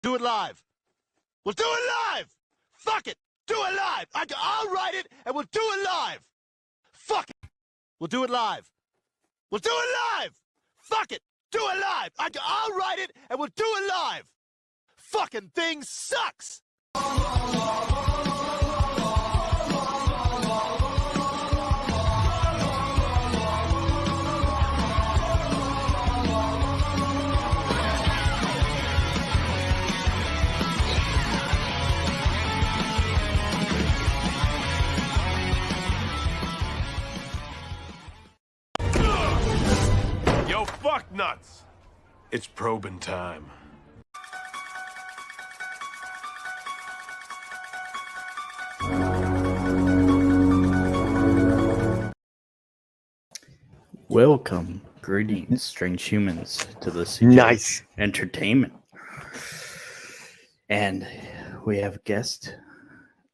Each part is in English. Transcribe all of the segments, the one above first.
Do it live. We'll do it live. Fuck it. Do it live. I'll write it and we'll do it live. Fuck it. We'll do it live. We'll do it live. Fuck it. Do it live. I'll write it and we'll do it live. Fucking thing sucks. Yo, fuck nuts! It's probing time. Welcome, greetings, strange humans, to this Nice entertainment. And we have a guest,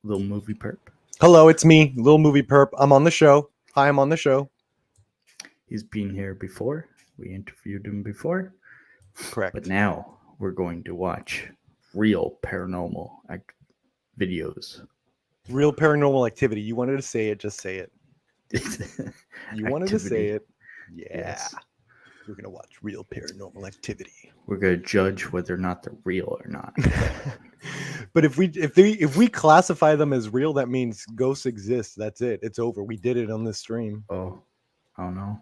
LilmoviePerp. Hello, it's me, LilmoviePerp. I'm on the show. Hi, I'm on the show. He's been here before. We interviewed him before. Correct. But now we're going to watch real paranormal videos. Real paranormal activity. You wanted to say it, just say it. You wanted to say it. Yeah. Yes. We're going to watch real paranormal activity. We're going to judge whether or not they're real or not. But if we classify them as real, that means ghosts exist. That's it. It's over. We did it on this stream. Oh no.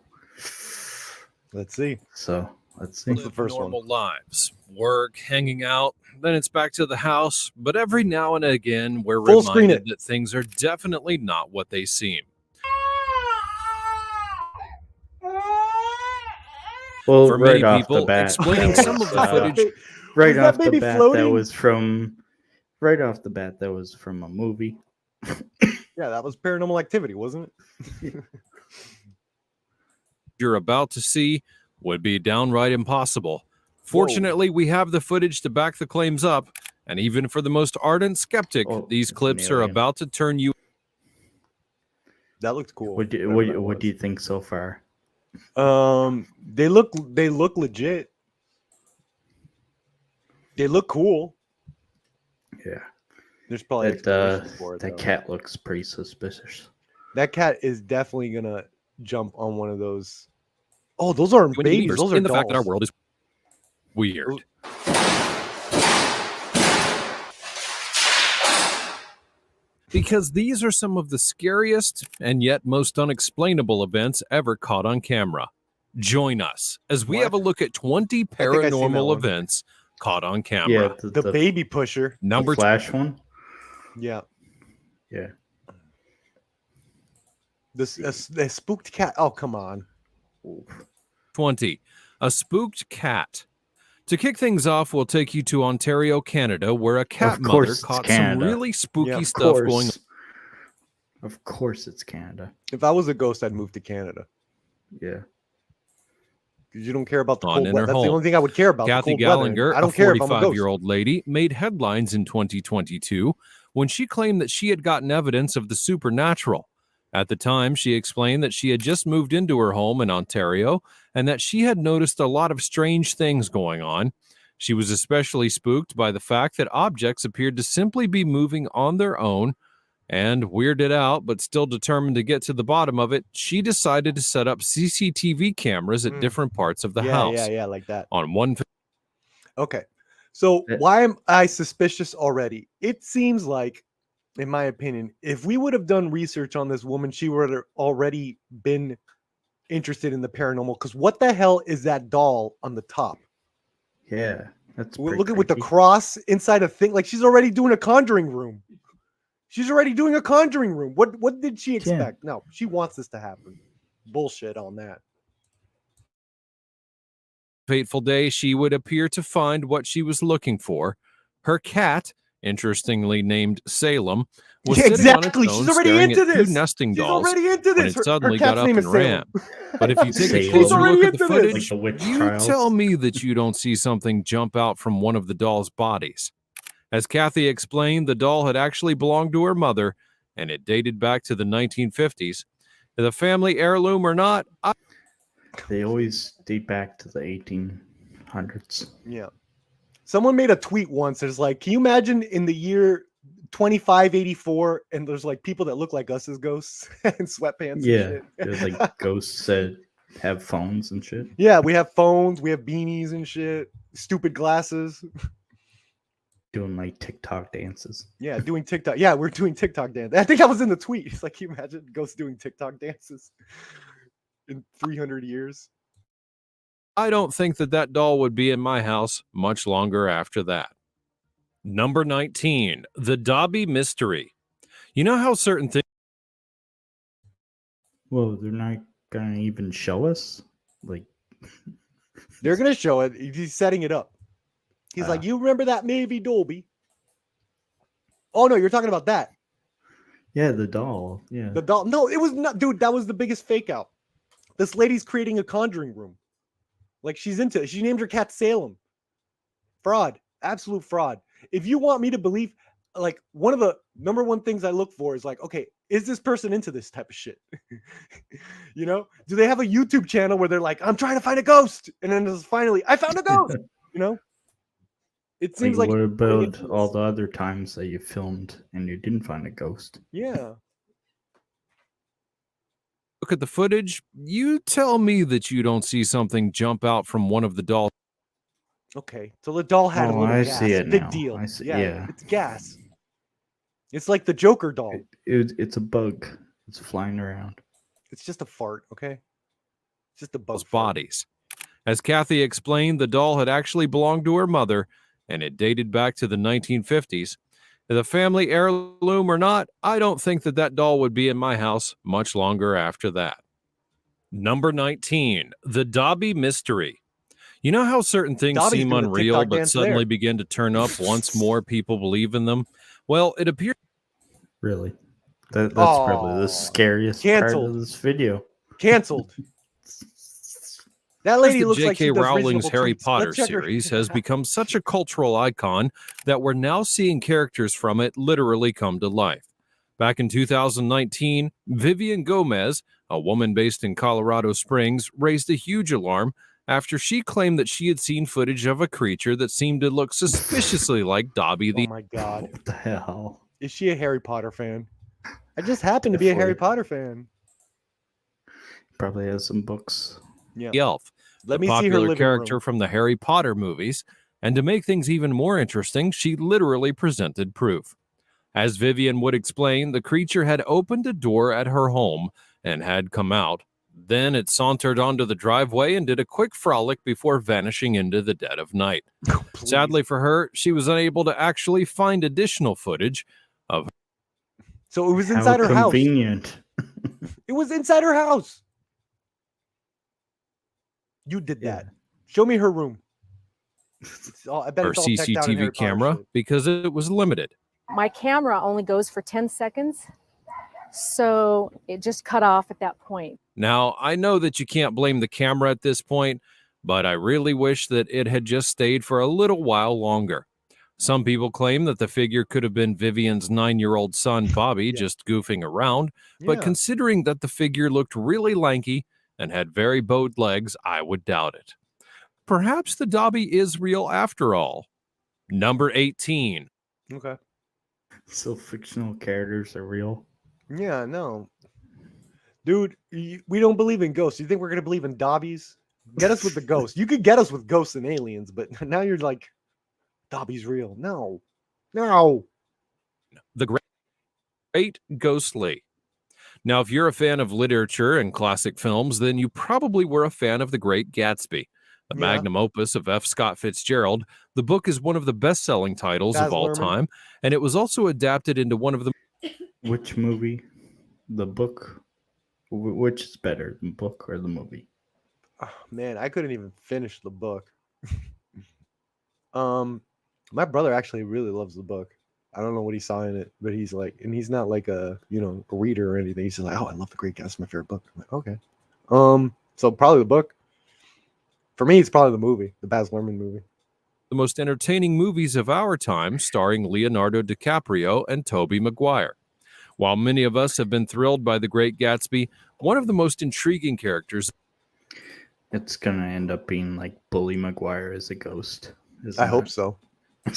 Let's see. So let's see. What's the first normal one? lives, work, hanging out, then it's back to the house. But every now and again, we're Full screen reminded it. that things are definitely not what they seem. Well, For right many off people, the bat, explaining some of the footage. right Was off that the baby bat, floating? that was from. Right off the bat, that was from a movie. Yeah, that was paranormal activity, wasn't it? You're about to see would be downright impossible. Fortunately, we have the footage to back the claims up, and even for the most ardent skeptic, these it's an clips are alien. about to turn you. That looked cool. What do whatever that what do was. you think so far? They look legit. They look cool. Yeah, There's probably that explanations for it, that though. cat looks pretty suspicious. That cat is definitely gonna jump on one of those. Oh, those aren't When you babies. Those are in the fact that our dolls. world is weird. Because these are some of the scariest and yet most unexplainable events ever caught on camera. Join us as we What? have a look at 20 think I've seen that paranormal one. events caught on Yeah, camera. The baby pusher. the Number flash one. Yeah. Yeah, The spooked cat. Oh, come on. 20, a spooked cat. To kick things off, we'll take you to Ontario, Canada, where a cat Of course mother it's caught Canada. some really spooky Yeah, of stuff going on. Of course, it's Canada. If I was a ghost, I'd move to Canada. Yeah, Because you don't care about the On cold in weather. her That's the home. only thing I would care about. Kathy the cold weather. Gallinger, I a don't care if I'm a ghost. 45-year-old lady, made headlines in 2022 when she claimed that she had gotten evidence of the supernatural. At the time, she explained that she had just moved into her home in Ontario and that she had noticed a lot of strange things going on. She was especially spooked by the fact that objects appeared to simply be moving on their own, and weirded out, but still determined to get to the bottom of it, she decided to set up CCTV cameras at different parts of the house. Yeah, like that. On one Okay. So Yeah. why am I suspicious already? It seems like, in my opinion, if we would have done research on this woman, she would have already been interested in the paranormal. Because what the hell is that doll on the top? yeah. That's We're pretty looking with the creepy. cross inside a thing. Like she's already doing a conjuring room. She's already doing a conjuring room. What did she expect? No, she wants this to happen. Bullshit on that. fateful day, she would appear to find what she was looking for. Her cat, interestingly named Salem, was Yeah, sitting on its exactly. own She's already staring into at this. two nesting She's dolls already into when this. it suddenly her got cat's up name and is ran. Salem. But if you take a She's closer already look at the into this. footage, Like the witch you trials. tell me that you don't see something jump out from one of the doll's bodies. As Kathy explained, the doll had actually belonged to her mother, and it dated back to the 1950s. The family heirloom or not, They always date back to the 1800s. Yeah. Someone made a tweet once. There's like, can you imagine in the year 2584 and there's like people that look like us as ghosts and sweatpants Yeah, and shit. there's like ghosts that have phones and shit. Yeah, we have phones, we have beanies and shit, stupid glasses. Doing like TikTok dances. Yeah, doing TikTok. Yeah, we're doing TikTok dance. I think I was in the tweet. It's like, can you imagine ghosts doing TikTok dances in 300 years? I don't think that that doll would be in my house much longer after that. Number 19, the Dobby Mystery. You know how certain things Well, they're not gonna even show us. Like, They're gonna show it. He's setting it up. He's like, you remember that movie Dolby? Oh no, you're talking about that. yeah, the doll. Yeah, The doll. No, it was not, dude. That was the biggest fake out. This lady's creating a conjuring room. Like she's into it. She named her cat Salem. Fraud. Absolute fraud. If you want me to believe, like one of the number one things I look for is like, okay, is this person into this type of shit? You know, do they have a YouTube channel where they're like, I'm trying to find a ghost, and then it's finally, I found a ghost. You know, it seems like what about all the other times that you filmed and you didn't find a ghost? yeah. look at the footage, you tell me that you don't see something jump out from one of the dolls. Okay, so the doll had a Oh, little I gas. see it Big now. deal. I see- Yeah, yeah. it's gas. It's like the Joker doll. It's a bug. It's flying around. It's just a fart. Okay, it's just a bug. Those fart. bodies. As Kathy explained, the doll had actually belonged to her mother, and it dated back to the 1950s. The family heirloom or not, I don't think that that doll would be in my house much longer after that. Number 19, the Dobby Mystery. You know how certain things Dobby's seem doing the unreal TikTok but dance suddenly there. begin to turn up once more people believe in them? Well, it appears Really, that's probably Oh, the scariest part canceled. of this video. Canceled. That lady the looks like she J.K. does Rowling's reasonable Harry tweets. Potter Let's check her- series has become such a cultural icon that we're now seeing characters from it literally come to life. Back in 2019, Vivian Gomez, a woman based in Colorado Springs, raised a huge alarm after she claimed that she had seen footage of a creature that seemed to look suspiciously like Dobby Oh the my god, What the hell? is she a Harry Potter fan? I just happen to be a Harry Definitely. Potter fan. Probably has some books. Yeah. elf, Let the me see her popular living character room. from the Harry Potter movies. And to make things even more interesting, she literally presented proof. As Vivian would explain, the creature had opened a door at her home and had come out. Then it sauntered onto the driveway and did a quick frolic before vanishing into the dead of night. Please. Sadly for her, she was unable to actually find additional footage of So it was How inside her house. convenient. It was inside her house. You did Yeah. that. Show me her room. I bet her it's all decked out in Harry CCTV Potter camera shit. because it was limited. My camera only goes for 10 seconds. So it just cut off at that point. Now, I know that you can't blame the camera at this point, but I really wish that it had just stayed for a little while longer. Some people claim that the figure could have been Vivian's 9-year-old son, Bobby, just goofing around. But Yeah. considering that the figure looked really lanky and had very bowed legs, I would doubt it. Perhaps the Dobby is real after all. Number 18. Okay. So fictional characters are real. Yeah, no. Dude, we don't believe in ghosts. You think we're going to believe in Dobbies? Get us with the ghosts. You could get us with ghosts and aliens, but now you're like, Dobby's real. No. No. The Great Ghostly. Now, if you're a fan of literature and classic films, then you probably were a fan of The Great Gatsby, a Yeah. magnum opus of F. Scott Fitzgerald. The book is one of the best-selling titles Baz of all Luhrmann. time, and it was also adapted into one of the Which movie? The book? Which is better, the book or the movie? Oh, man, I couldn't even finish the book. My brother actually really loves the book. I don't know what he saw in it, but he's like, and he's not like a a reader or anything. He's just like, oh, I love The Great Gatsby. It's my favorite book. I'm like, okay. So probably the book. For me, it's probably the movie, the Baz Luhrmann movie. most entertaining movies of our time, starring Leonardo DiCaprio and Tobey Maguire. While many of us have been thrilled by The Great Gatsby, one of the most intriguing characters It's gonna end up being like Bully Maguire as a ghost. I hope so. In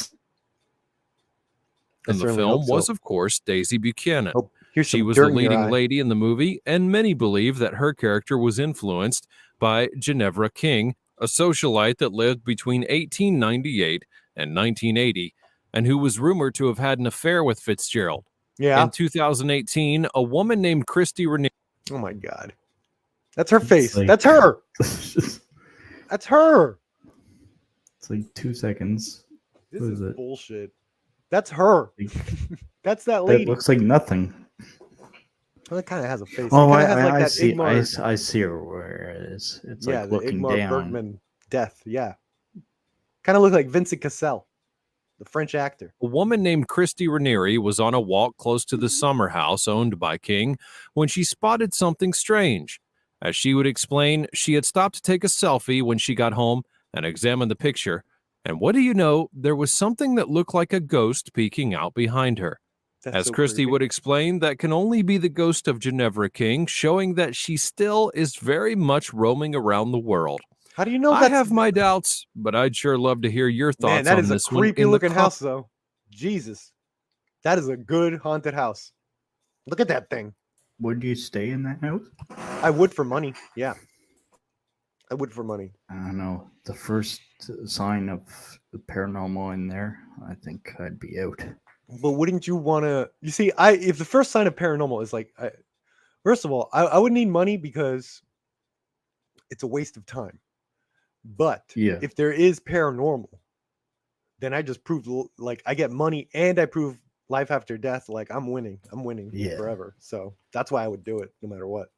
the certainly film hope was, so. of course, Daisy Buchanan. Oh, here's She some was dirt the in your leading eye. lady in the movie, and many believe that her character was influenced by Ginevra King, a socialite that lived between 1898 and 1980, and who was rumored to have had an affair with Fitzgerald. Yeah. In 2018, a woman named Christy Renier. Oh my God. That's her face. like- That's her. That's her. It's like 2 seconds. This What is is it? bullshit. That's her. Like, That's that that lady. looks like nothing. Well, it kind of has a face. Oh, it kind of has like I that see. Igmar. I see where it is. It's Yeah, like the looking Igmar down. Bergman death. Yeah. Kind of look like Vincent Cassel, the French actor. A woman named Christy Ranieri was on a walk close to the summer house owned by King when she spotted something strange. As she would explain, she had stopped to take a selfie when she got home and examined the picture. And what do you know? There was something that looked like a ghost peeking out behind her. That's As so Christy creepy. would explain, that can only be the ghost of Ginevra King, showing that she still is very much roaming around the world. How do you know I that's have my doubts, but I'd sure love to hear your thoughts man? That on is a this one creepy in the looking com- house, though. Jesus, that is a good haunted house. Look at that thing. Would you stay in that house? I would for money. Yeah, I would for money. I don't know. The first sign of the paranormal in there, I think I'd be out. But wouldn't you want to? You see, if the first sign of paranormal is like, first of all, I would need money because it's a waste of time. But Yeah. if there is paranormal, then I just prove like I get money and I prove life after death. Like I'm winning. I'm winning Yeah. forever. So that's why I would do it no matter what.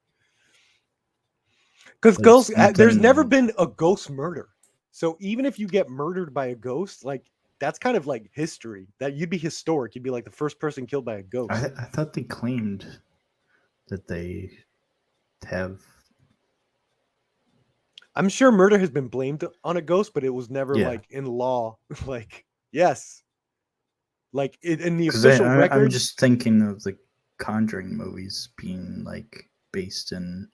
Because Like ghosts, there's something- never been a ghost murder. So even if you get murdered by a ghost, like that's kind of like history. That you'd be historic. You'd be like the first person killed by a ghost. I thought they claimed that they have. I'm sure murder has been blamed on a ghost, but it was never Yeah. like in law. Like yes, like in the 'Cause official I'm records. just thinking of the Conjuring movies being like based in,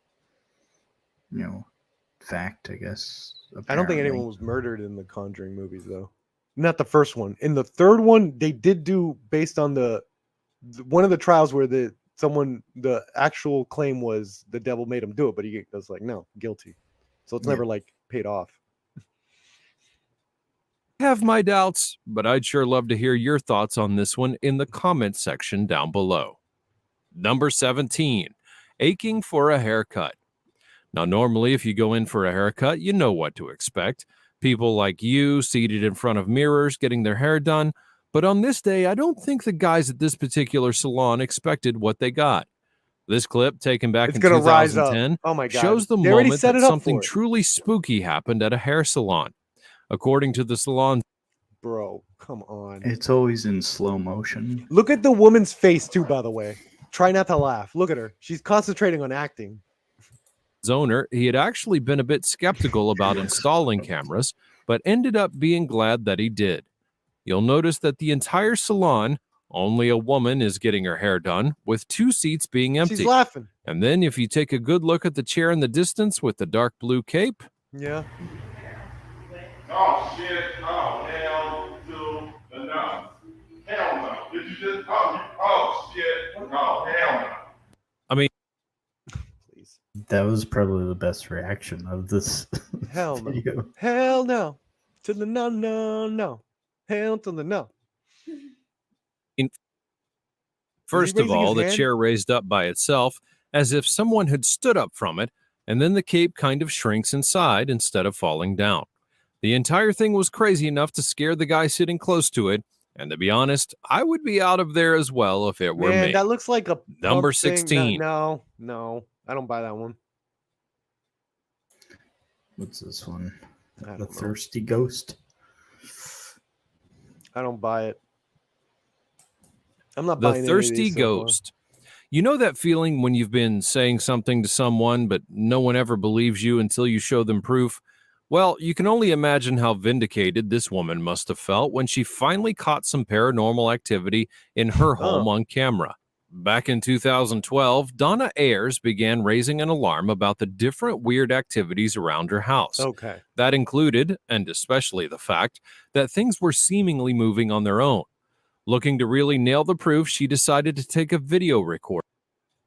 fact. I guess. I don't think apparently. anyone was murdered in the Conjuring movies, though. Not the first one. In the third one, they did do based on the one of the trials where the actual claim was the devil made him do it, but he was like, no, guilty. So it's Yeah. never like paid off. I have my doubts, but I'd sure love to hear your thoughts on this one in the comments section down below. Number 17, aching for a haircut. Now, normally, if you go in for a haircut, you know what to expect. People like you seated in front of mirrors getting their hair done. But on this day, I don't think the guys at this particular salon expected what they got. This clip, taken back It's in gonna rise up. 2010, Oh my god! shows the They already moment set that it up something for it. truly spooky happened at a hair salon. According to the salon Bro, come on. It's always in slow motion. Look at the woman's face too, by the way. Try not to laugh. Look at her. She's concentrating on acting. owner, he had actually been a bit skeptical about installing cameras, but ended up being glad that he did. You'll notice that the entire salon, only a woman is getting her hair done, with 2 seats being empty. She's laughing. And then if you take a good look at the chair in the distance with the dark blue cape, Yeah. Oh shit! Oh hell to the no! Hell no! Did you just? Oh shit! Oh hell no! Please. That was probably the best reaction of this Hell no. video. Hell no. To the no, no, no. Hell to the no. first of raising all, his the hand? chair raised up by itself as if someone had stood up from it, and then the cape kind of shrinks inside instead of falling down. The entire thing was crazy enough to scare the guy sitting close to it, and to be honest, I would be out of there as well if it were Man, me. that looks like a Number pump thing. 16. No, I don't buy that one. What's this one? I don't The know. Thirsty Ghost. I don't buy it. I'm not The buying any of thirsty these so far. ghost. You know that feeling when you've been saying something to someone, but no one ever believes you until you show them proof? Well, you can only imagine how vindicated this woman must have felt when she finally caught some paranormal activity in her home on camera. Back in 2012, Donna Ayers began raising an alarm about the different weird activities around her house. Okay. That included, and especially the fact, that things were seemingly moving on their own. Looking to really nail the proof, she decided to take a video record.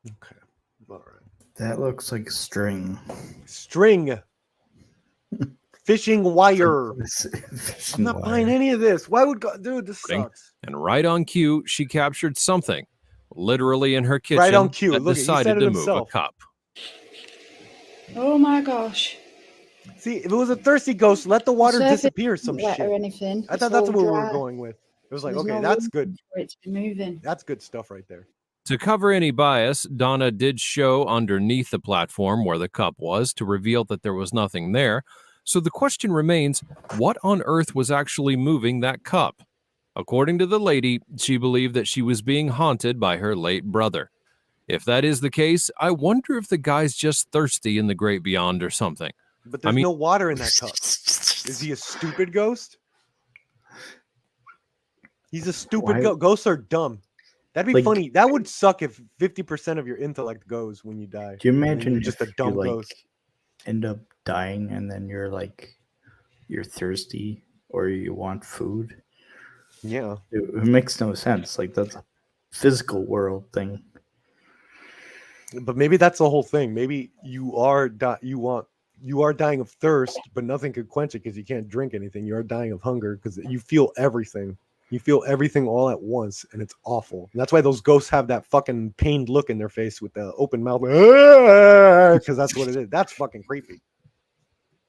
Okay. All right. That looks like string. String. Fishing wire. I'm Fishing not wire. buying any of this. Why would God, dude? This sucks. And right on cue, she captured something, literally in her kitchen, Right on cue. that Look, he said decided it to move a himself. cup. Oh my gosh. See, if it was a thirsty ghost, let the water Surface disappear. Some isn't wet shit. or anything. I It's thought that's all what we were dry. going with. It was like, There's okay, no that's room good. for it to be moving. That's good stuff right there. To cover any bias, Donna did show underneath the platform where the cup was to reveal that there was nothing there. So the question remains, what on earth was actually moving that cup? According to the lady, she believed that she was being haunted by her late brother. If that is the case, I wonder if the guy's just thirsty in the great beyond or something. But there's no water in that cup. Is he a stupid ghost? He's a stupid ghost. Ghosts are dumb. That'd be Like- funny. That would suck if 50% of your intellect goes when you die. Do you and then imagine you're just a if dumb you, like, ghost? end up dying and then you're thirsty or you want food? Yeah. It makes no sense. Like, that's a physical world thing. But maybe that's the whole thing. Maybe you are dying of thirst, but nothing could quench it because you can't drink anything. You are dying of hunger because you feel everything. You feel everything all at once, and it's awful. And that's why those ghosts have that fucking pained look in their face with the open mouth, because that's what it is. That's fucking creepy.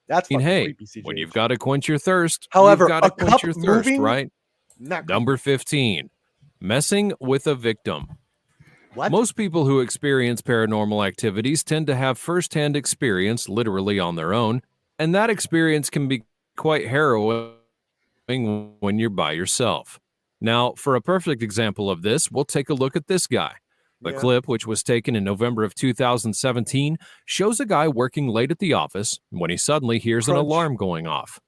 That's fucking creepy. CJ. When you've got to quench your thirst, However, you've got to a quench cup your thirst, moving, right? not Number 15, messing with a victim. What? Most people who experience paranormal activities tend to have firsthand experience literally on their own, and that experience can be quite harrowing when you're by yourself. Now, for a perfect example of this, we'll take a look at this guy. The clip, which was taken in November of 2017, shows a guy working late at the office when he suddenly hears an alarm going off.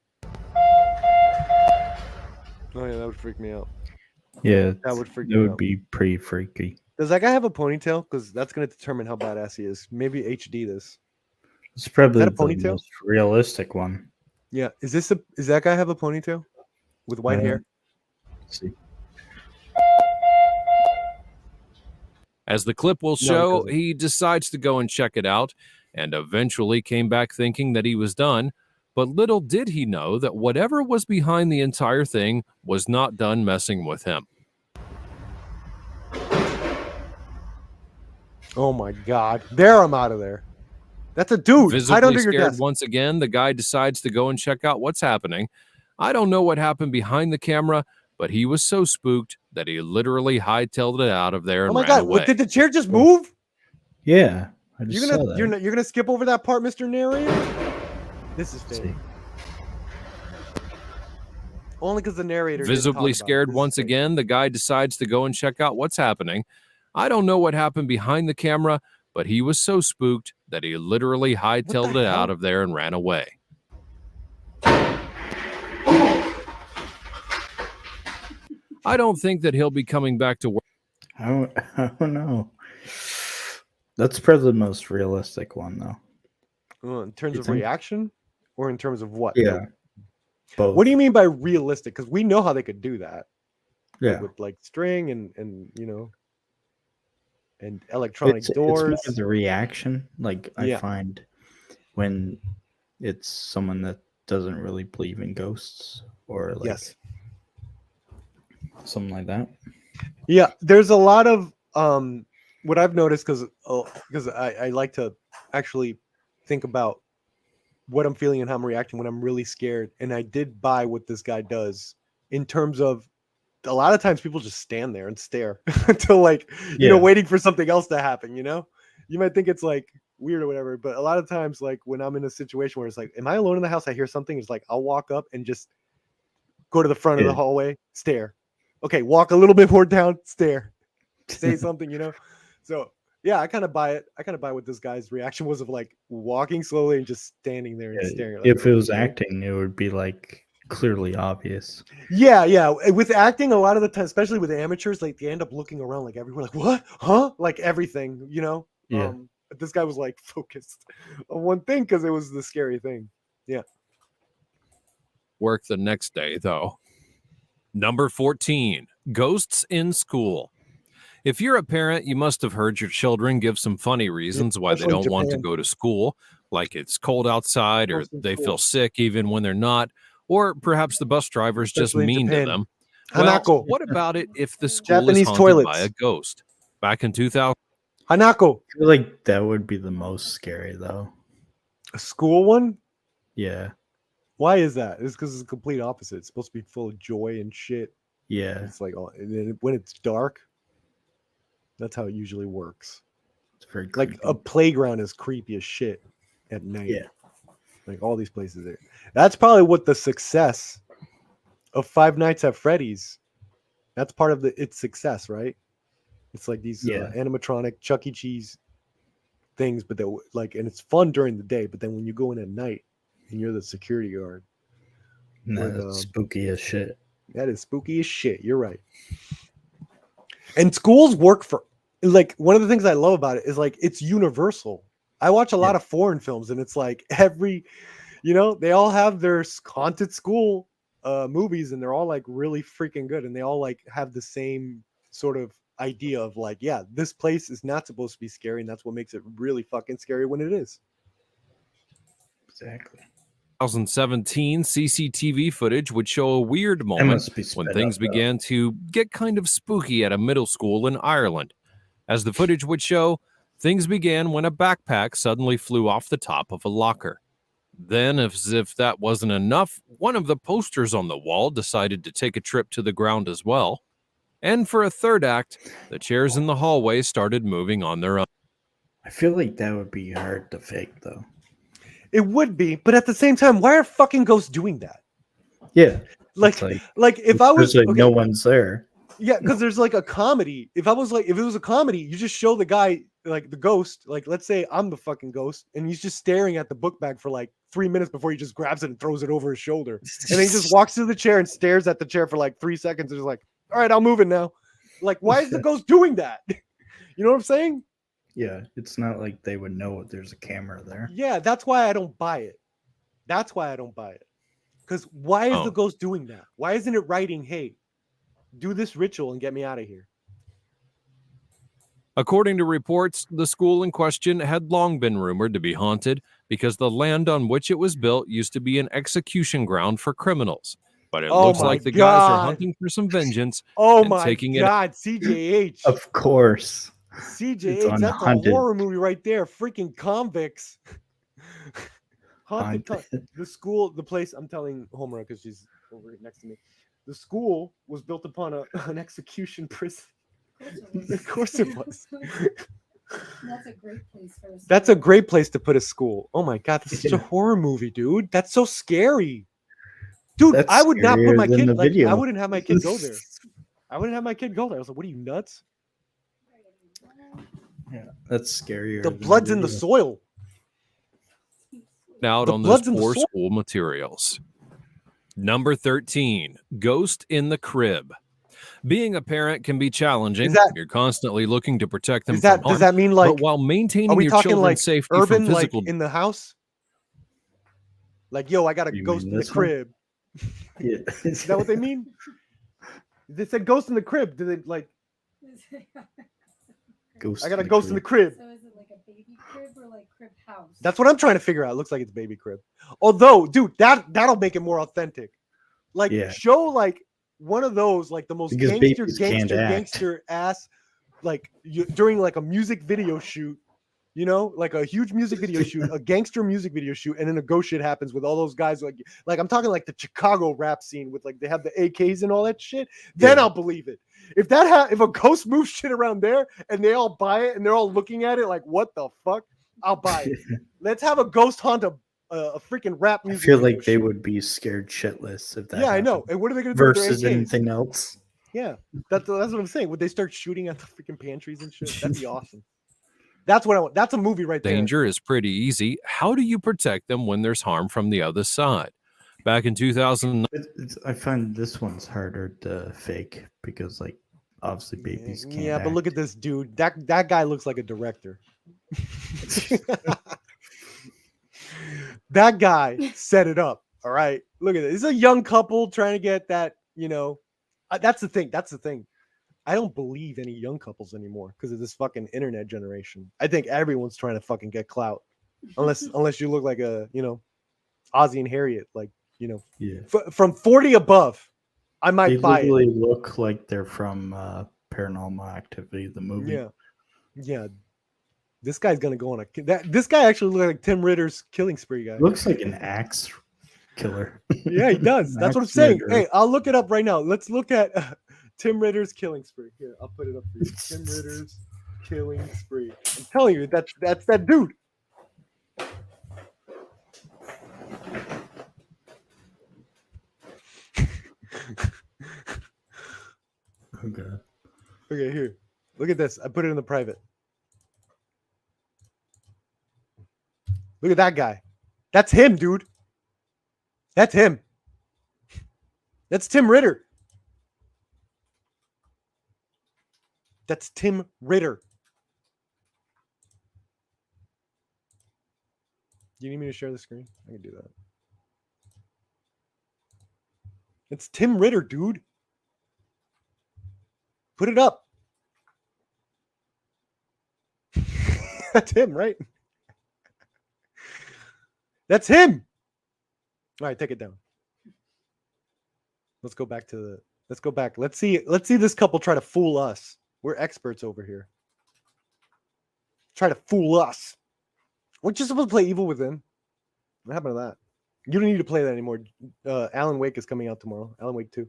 Oh yeah, that would freak me out. Yeah, That would freak It me would out. be pretty freaky. Does that guy have a ponytail? Because that's going to determine how badass he is. Maybe HD this. It's probably a the ponytail? most realistic one. Yeah. Is that guy have a ponytail with white hair? Let's see. As the clip will he show, doesn't. he decides to go and check it out and eventually came back thinking that he was done. But little did he know that whatever was behind the entire thing was not done messing with him. Oh my god. There, I'm out of there. That's a dude. Hide Visibly under your scared desk. once again, the guy decides to go and check out what's happening. I don't know what happened behind the camera, but he was so spooked that he literally hightailed it out of there and Oh my ran god. away. What, did the chair just move? Yeah, I just You're saw gonna that. you're gonna skip over that part, Mr. Narrator? This is fake. See. Only because the narrator didn't Visibly talk about it. scared This is once fake. again, the guy decides to go and check out what's happening. I don't know what happened behind the camera, but he was so spooked that he literally hightailed it out of there and ran away. I don't think that he'll be coming back to work. I don't know. That's probably the most realistic one, though. In terms You of think? reaction, or in terms of what? Yeah, both. What do you mean by realistic? Because we know how they could do that. Yeah, With like string and and electronic it's doors. more of the reaction. Like I Yeah. find when it's someone that doesn't really believe in ghosts or like Yes. something like that. Yeah, there's a lot of what I've noticed because I like to actually think about what I'm feeling and how I'm reacting when I'm really scared. And I did buy what this guy does in terms of a lot of times people just stand there and stare until like Yeah. waiting for something else to happen. You might think it's like weird or whatever, but a lot of times like when I'm in a situation where it's like, am I alone in the house? I hear something. It's like I'll walk up and just go to the front of the Yeah. hallway, stare. Okay, walk a little bit more down, stare, say something. So yeah, I kind of buy it. I kind of buy what this guy's reaction was of like walking slowly and just standing there and staring. Like, If it was okay. acting, it would be like clearly obvious. Yeah. With acting, a lot of the time, especially with amateurs, like they end up looking around like everywhere, like what, huh, like everything, you know. Yeah. But this guy was like focused on one thing because it was the scary thing. Yeah. Work the next day, though. Number 14, ghosts in school. If you're a parent, you must have heard your children give some funny reasons why they especially don't want to Japan. go to school, like it's cold outside or Ghosts in they school. feel sick even when they're not, or perhaps the bus driver's just Especially in mean to Japan. them. Well, Hanako. what about it if the school Japanese is haunted by toilets. a ghost? Back in 2000, Hanako. I feel like that would be the most scary, though. A school one? Yeah. Why is that? It's because it's the complete opposite. It's supposed to be full of joy and shit. Yeah. It's like, oh, and then when it's dark, that's how it usually works. It's very Like creepy. a playground is creepy as shit at night. Yeah. Like all these places there. That's probably what the success of Five Nights at Freddy's. That's part of its success, right? It's like these Yeah. animatronic Chuck E. Cheese things, but they're like, and it's fun during the day. But then when you go in at night and you're the security guard, No, with, that's spooky as shit. that is spooky as shit. You're right. And schools work for, like, one of the things I love about it is like it's universal. I watch a lot of foreign films, and it's like every, you know, they all have their haunted school movies, and they're all like really freaking good, and they all like have the same sort of idea of like, yeah, this place is not supposed to be scary, and that's what makes it really fucking scary when it is. Exactly. 2017 CCTV footage would show a weird moment must be when sped things up, though. began to get kind of spooky at a middle school in Ireland. As the footage would show, things began when a backpack suddenly flew off the top of a locker. Then, as if that wasn't enough, one of the posters on the wall decided to take a trip to the ground as well. And for a third act, the chairs in the hallway started moving on their own. I feel like that would be hard to fake, though. It would be, but at the same time, why are fucking ghosts doing that? Yeah. Like, It's like if I was there's like no okay, one's there. yeah, because there's like a comedy. If it was a comedy, you just show the guy, like the ghost, like let's say I'm the fucking ghost, and he's just staring at the book bag for like 3 minutes before he just grabs it and throws it over his shoulder. And then he just walks to the chair and stares at the chair for like 3 seconds and is like, all right, I'll move it now. Like, why is the ghost doing that? You know what I'm saying? Yeah, it's not like they would know there's a camera there. Yeah, that's why I don't buy it. That's why I don't buy it. Because why is the ghost doing that? Why isn't it writing, hey, do this ritual and get me out of here? According to reports, the school in question had long been rumored to be haunted because the land on which it was built used to be an execution ground for criminals. But it looks my like the guys are God. hunting for some vengeance Oh and my taking it. God, CJH. Of course. CJH, that's a unhaunted. horror movie right there. Freaking convicts. Haunted. Haunted. The school, the place, I'm telling Homer because she's over right next to me. The school was built upon an execution prison. Of course it was. That's a great place for us. That's a great place to put a school. Oh my God, this is such a horror movie, dude. That's so scary. Dude, That's I would not put my scarier than kid, the like, I video. wouldn't have my kid go there. I wouldn't have my kid go there. I was like, what are you, nuts? Yeah, that's scarier. The than blood's in the video. soil. Out The on those blood's in the poor soil. school materials. Number 13, ghost in the crib. Being a parent can be challenging. Is that- You're constantly looking to protect them Is that, from harm. does that mean like, but while are maintaining we your talking children's like safety urban, from like physical in the house? Like, yo, I got a You ghost mean in the this one? crib. Yeah. Is that what they mean? They said ghost in the crib. Do they like, Ghost I got a in the ghost in the crib. crib? So is it like a baby crib or like crib house? That's what I'm trying to figure out. It looks like it's baby crib. Although, dude, that'll make it more authentic. Like, Yeah. show like one of those, like the most Because gangster, babies can't act. gangster ass, like during like a music video shoot, you know, like a huge music video shoot, a gangster music video shoot, and then a ghost shit happens with all those guys. Like I'm talking like the Chicago rap scene with like they have the AKs and all that shit. Then Yeah. I'll believe it. If that if a ghost moves shit around there and they all buy it and they're all looking at it like, what the fuck? I'll buy it. Let's have a ghost haunt a freaking rap I music. feel video like they shoot. would be scared shitless if that. Yeah, I know. happened. And what are they going to do with their Versus AKs? anything else. Yeah, that's what I'm saying. Would they start shooting at the freaking pantries and shit? That'd be awesome. That's what I want. That's a movie right there. danger is pretty easy. How do you protect them when there's harm from the other side? Back in 2000, I find this one's harder to fake because, like, obviously babies can't. Yeah, but look at this dude. That guy looks like a director. That guy set it up. All right. Look at this. This is a young couple trying to get that, that's the thing. That's the thing. I don't believe any young couples anymore because of this fucking internet generation. I think everyone's trying to fucking get clout. Unless you look like a, Ozzy and Harriet, like, Yeah. From 40 above, I might They buy it. literally look like they're from Paranormal Activity, the movie. Yeah. This guy's gonna go on this guy actually looks like Tim Ritter's Killing Spree guy. Looks like an axe killer. Yeah, he does. That's what I'm Axe saying. murderer. Hey, I'll look it up right now. Let's look at Tim Ritter's Killing Spree. Here, I'll put it up for you. Tim Ritter's Killing Spree. I'm telling you, that's that dude. Okay. Okay, here. Look at this. I put it in the private. Look at that guy. That's him, dude. That's him. That's Tim Ritter. That's Tim Ritter. Do you need me to share the screen? I can do that. It's Tim Ritter, dude. Put it up. That's him, right? That's him. All right, take it down. Let's go back. Let's see this couple try to fool us. We're experts over here. Try to fool us. We're just supposed to play evil with them. What happened to that? You don't need to play that anymore. Alan Wake is coming out tomorrow. Alan Wake 2.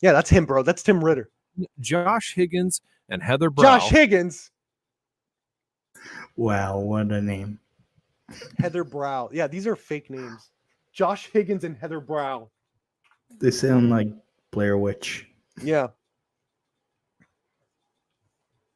Yeah, that's him, bro. That's Tim Ritter. Josh Higgins and Heather Brow. Josh Higgins. Wow, what a name. Heather Brow. Yeah, these are fake names. Josh Higgins and Heather Brow. They sound like Blair Witch. Yeah.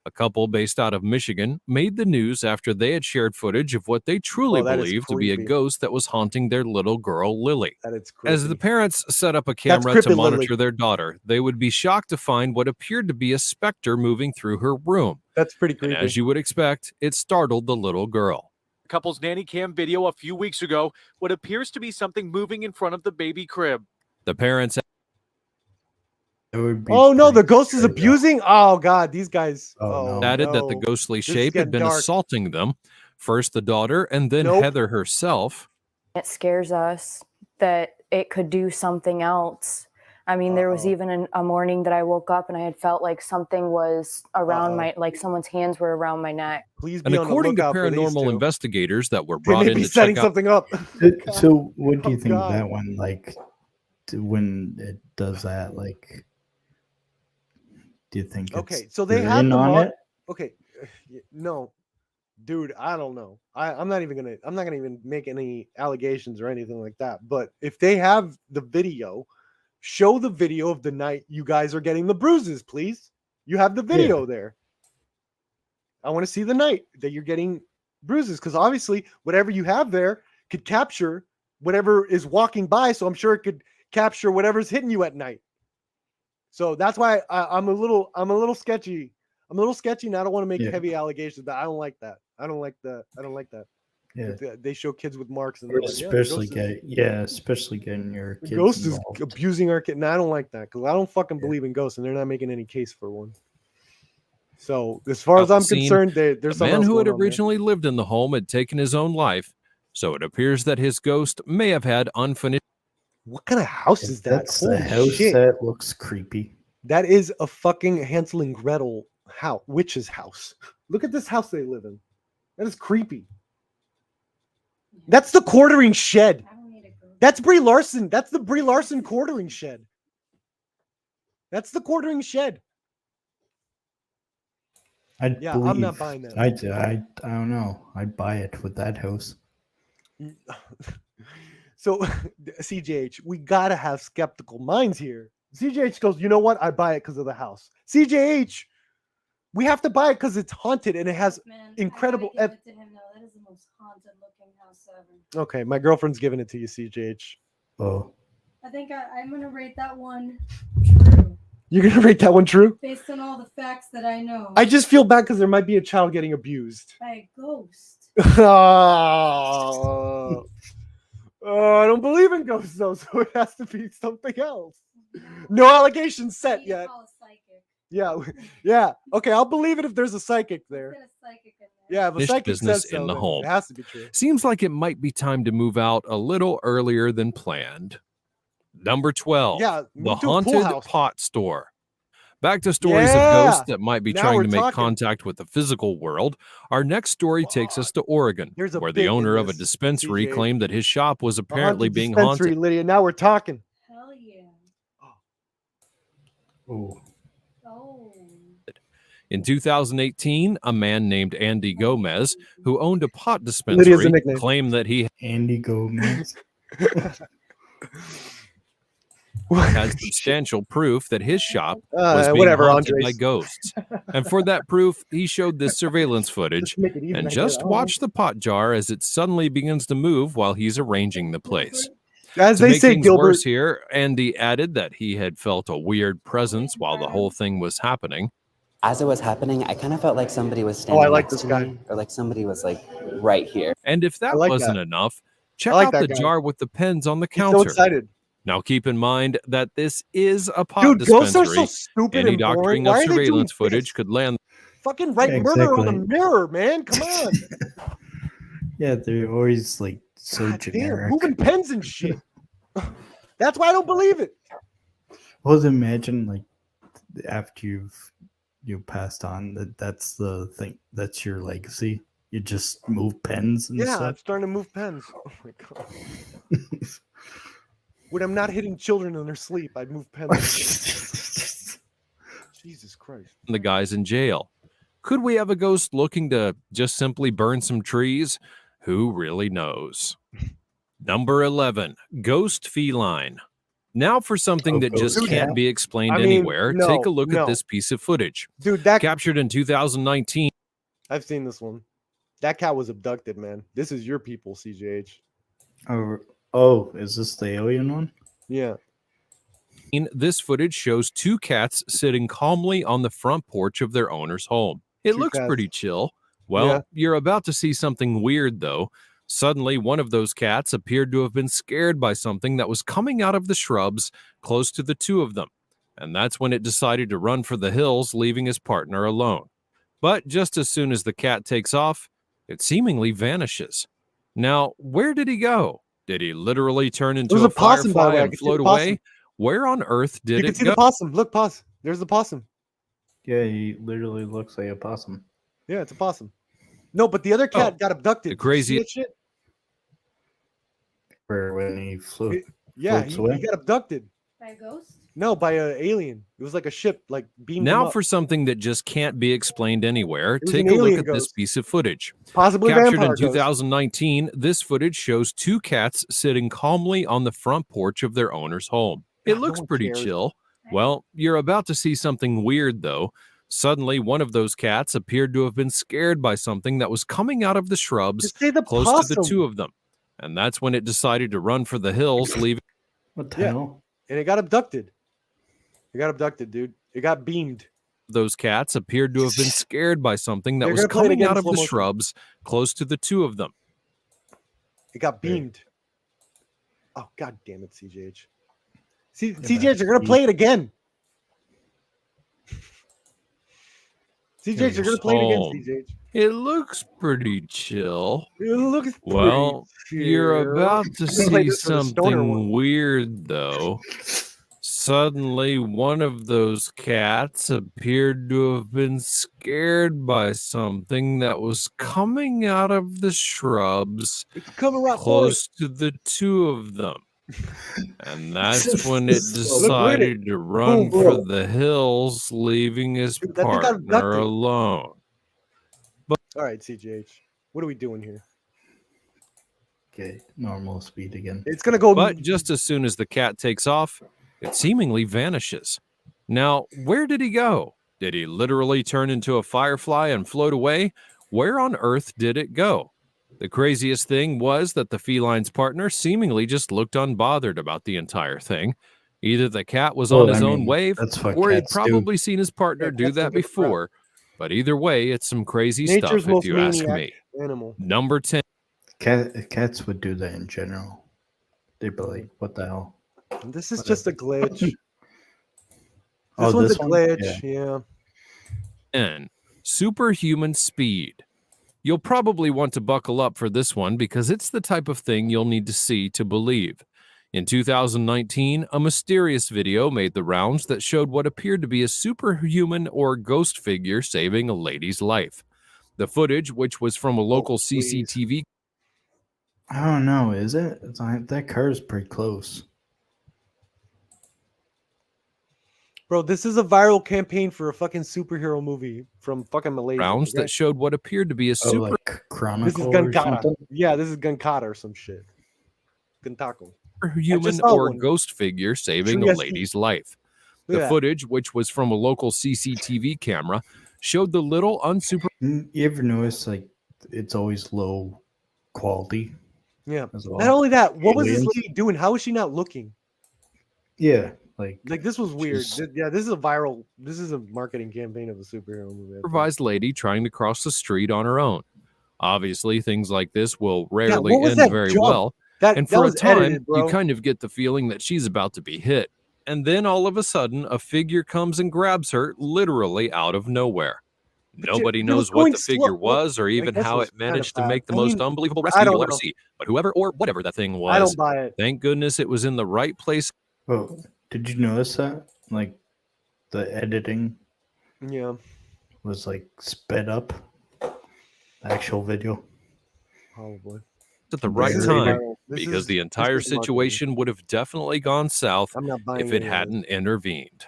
A couple based out of Michigan made the news after they had shared footage of what they truly Oh, that is believed to be a creepy. ghost that was haunting their little girl, Lily. That is creepy. As the parents set up a camera creepy, to monitor Lily. their daughter, they would be shocked to find what appeared to be a specter moving through her room. That's pretty And creepy. as you would expect, it startled the little girl. Couple's nanny cam video a few weeks ago, what appears to be something moving in front of the baby crib. The parents It would be Oh no, the pretty ghost is scary, abusing. Oh god, these guys. Oh, no. added that the no. ghostly This is shape had getting been dark. assaulting them. First the daughter and then Nope. Heather herself. It scares us that it could do something else. I mean, there was Uh-oh. even a morning that I woke up and I had felt like something was around Uh-oh. like someone's hands were around my neck. Please And be on the according to lookout for these paranormal two. investigators that were They brought may in be to setting check out something up. So what do you Oh, think of God. that one? Like, when it does that, like, do you think Okay, it's so they they're have in the on it? Okay, no, dude, I don't know. I'm not gonna even make any allegations or anything like that. But if they have the video, show the video of the night you guys are getting the bruises, please. You have the video there. I want to see the night that you're getting bruises because obviously whatever you have there could capture whatever is walking by. So I'm sure it could capture whatever's hitting you at night. So that's why I'm a little sketchy. I'm a little sketchy, and I don't want to make Yeah. heavy allegations. But I don't like that. I don't like that. Yeah. They show kids with marks, and Or they're like, yeah, the especially ghost is- especially getting your the kids ghost is involved. abusing our kid. And I don't like that because I don't fucking Yeah. believe in ghosts, and they're not making any case for one. So as far as I'm Scene, concerned, there's The something man else who had going on there. originally lived in the home had taken his own life, so it appears that his ghost may have had unfinished. What kind of house is that? That's the Holy house shit. that looks creepy. That is a fucking Hansel and Gretel house, witch's house. Look at this house they live in. That is creepy. That's the quartering shed. I don't need to go. That's Brie Larson. That's the Brie Larson quartering shed. That's the quartering shed. Yeah, I'm not buying that. I don't know. I'd buy it with that house. So, CJH, we gotta have skeptical minds here. CJH goes, you know what? I buy it because of the house. CJH, we have to buy it because it's haunted and it has Man, incredible I gotta give it to him now. That is the most haunted looking house ever. Okay, my girlfriend's giving it to you, CJH. Oh, I think I'm gonna rate that one true You're gonna rate that one true? based on all the facts that I know. I just feel bad because there might be a child getting abused. By a ghost. Oh, I don't believe in ghosts though, so it has to be something else. No allegations set You yet. call a psychic. Yeah, yeah. Okay, I'll believe it if there's a psychic there. Get a psychic in there. Yeah, if a Finished psychic business says so, in the then home. it has to be true. Seems like it might be time to move out a little earlier than planned. Number 12. Yeah, The move to a pool Haunted house. Pot Store. Back to stories of Yeah! ghosts that might be Now trying we're to make talking. contact with the physical world. Our next story takes us to Oregon, There's a where bit the in owner of a this, dispensary CJ. claimed that his shop was A apparently haunted being dispensary, haunted. Lydia. Now we're talking. Hell yeah. oh, Oh. In 2018, a man named Andy Gomez, who owned a pot Lydia's dispensary, a nickname. claimed that he Andy Gomez. had substantial proof that his shop was being whatever, haunted by Andres. ghosts. And for that proof, he showed this surveillance footage. Just make it even, And I get just it. watch the pot jar as it suddenly begins to move while he's arranging the place. As To they make say, things Gilbert. worse here, Andy added that he had felt a weird presence while the whole thing was happening. As it was happening, I kind of felt like somebody was standing I like next this to guy. me, or like somebody was like right here. And if that like wasn't that. enough, check like out that the guy. jar with the pens on the He's so counter. excited. Now keep in mind that this is a pot Dude, ghosts are dispensary. so stupid Any and boring. doctoring Why of are they doing surveillance this? footage could land Fucking write Yeah, murder on the exactly. mirror, man. Come on. Yeah, they're always like so God damn, generic. moving pens and shit. That's why I don't believe it. Well, imagine like after you passed on that's the thing, that's your legacy. You just move pens and Yeah, I'm stuff. starting to move pens. Oh my god. When I'm not hitting children in their sleep, I'd move pens. Jesus Christ. the guys in jail. Could we have a ghost looking to just simply burn some trees? Who really knows? Number 11, ghost feline. Now for something Oh, that just ghost can't cat? be explained I mean, anywhere, take a look no. at this piece of footage. Dude, that Captured in 2019, I've seen this one. That cat was abducted, man. This is your people, CJH. Oh, is this the alien one? Yeah. this footage shows two cats sitting calmly on the front porch of their owner's home. It Two looks cats. pretty chill. Well, Yeah. you're about to see something weird, though. Suddenly, one of those cats appeared to have been scared by something that was coming out of the shrubs close to the two of them. And that's when it decided to run for the hills, leaving his partner alone. But just as soon as the cat takes off, it seemingly vanishes. Now, where did he go? Did he literally turn into There's a a possum, by the firefly way. I and can see float the possum. away? Where on earth You did can it see go? the possum. Look, pause. There's the possum. Yeah, he literally looks like a possum. Yeah, it's a possum. No, but the other cat got abducted. the Did you see crazy- that shit? Where when he flew. Yeah, Floats he away? got abducted. By a ghost? No, by an alien. It was like a ship, like beamed him Now up. for something that just can't be explained anywhere, was take an a look alien at this ghost. piece of footage. Possibly Captured vampire in ghost. 2019, this footage shows two cats sitting calmly on the front porch of their owner's home. It God, no looks one pretty cares. chill. Well, you're about to see something weird, though. Suddenly, one of those cats appeared to have been scared by something that was coming out of the shrubs Just say the close possum. to the two of them. And that's when it decided to run for the hills, leaving What the Yeah. hell? And it got abducted. It got abducted, dude. It got beamed. those cats appeared to have been scared by something that They're was gonna play it coming again out in of slow the motion. shrubs close to the two of them. It got Right. beamed. Oh, god damn it, CJH. See, Yeah, CJH, you're gonna that's play it again. CJH, you're gonna play it again, Home. CJH. It looks pretty chill. It looks pretty Well, you're chill. about to I'm gonna play see this for the stoner one. something weird, though. Suddenly, one of those cats appeared to have been scared by something that was coming out of the shrubs It's coming right for close to the two of them. And that's when it decided to run Boom, for boom. the hills, leaving his Dude, that thing got partner abducted. alone. All right, CJH. What are we doing here? Okay, normal speed again. It's gonna go. But just as soon as the cat takes off, it seemingly vanishes. Now, where did he go? Did he literally turn into a firefly and float away? Where on earth did it go? The craziest thing was that the feline's partner seemingly just looked unbothered about the entire thing. Either the cat was on Well, his I own mean, wave, that's what or he'd cats do. probably seen his partner Yeah, do cats don't that give a crap. before. But either way, it's some crazy Nature's stuff if most you ask maniac me. animal. Number 10. Cats would do that in general. They'd be like, "What the hell?" This is just a glitch. This Oh, one's this a one? glitch. Yeah. Yeah. 10. Superhuman speed. You'll probably want to buckle up for this one because it's the type of thing you'll need to see to believe. In 2019, a mysterious video made the rounds that showed what appeared to be a superhuman or ghost figure saving a lady's life. The footage, which was from a local please. CCTV, I don't know. Is it? It's like, that car's pretty close. Bro, this is a viral campaign for a fucking superhero movie from fucking Malaysia. rounds okay? that showed what appeared to be a Oh, super like This is Chronicle or Gankata. something. Yeah, this is Gankata or some shit. Gantako. superhuman saw or one. ghost figure saving a Yes. lady's life. Look The at that. footage, which was from a local CCTV camera, showed the little unsuper You ever notice like it's always low quality Yeah. as Not well? only that, what was this Aliens? lady doing? How was she not looking? Yeah, like Like this was weird. She's- Yeah, this is a viral. This is a marketing campaign of a superhero movie. I think. supervised lady trying to cross the street on her own. Obviously, things like this will Yeah, rarely what was end that very jump? well. That And that for a was time, edited, bro. you kind of get the feeling that she's about to be hit. And then all of a sudden, a figure comes and grabs her literally out of nowhere. Nobody it was knows what going the figure slow. Well, was or I even guess how was it kinda managed to fast. make the I most mean, unbelievable I rescue don't you'll ever know. see. But whoever or whatever that thing I don't was, buy it. thank goodness it was in the right place. oh, did you notice that? Like the editing Yeah, was like sped up. The actual video. probably. At the This right is time, viral. This because is- the this entire is marketing. situation would have definitely gone south I'm not buying if it any of this. hadn't intervened.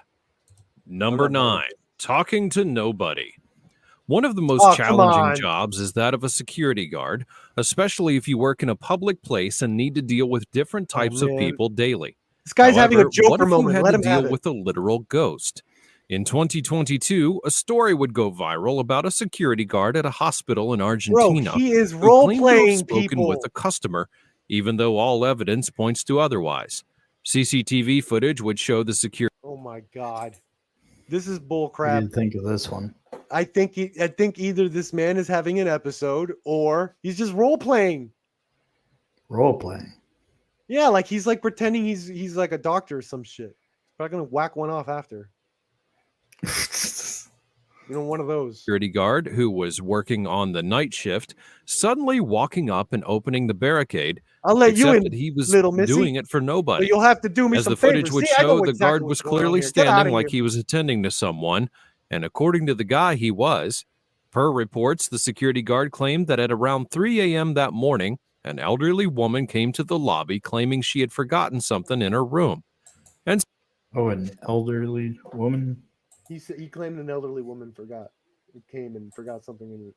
Number not buying 9, talking to nobody. One of the most Oh, come challenging on. jobs is that of a security guard, especially if you work in a public place and need to deal with different types of man. people daily. This guy's having a However, what Joker if you moment. had Let to him deal have it. with a literal ghost? In 2022, a story would go viral about a security guard at a hospital in Bro, Argentina he is who role claimed to have playing spoken people. with a customer, even though all evidence points to otherwise. CCTV footage would show the security Oh my god, this is bull What do crap. you think of this one? I think either this man is having an episode or he's just role playing. Role playing. Yeah, like he's like pretending he's like a doctor or some shit. Probably gonna whack one off after. You know, one of those. security guard who was working on the night shift suddenly walking up and opening the barricade, I'll let you except in, that he was little missy, doing it for but nobody. you'll have to do me As some the footage favors. would See, I know show, the exactly guard was what's going on clearly here. Get standing outta like here. he was attending to someone, and according to the guy, he was. Per reports, the security guard claimed that at around 3 a.m. that morning, an elderly woman came to the lobby claiming she had forgotten something in her room. Oh, an elderly woman. He said he claimed an elderly woman came and forgot something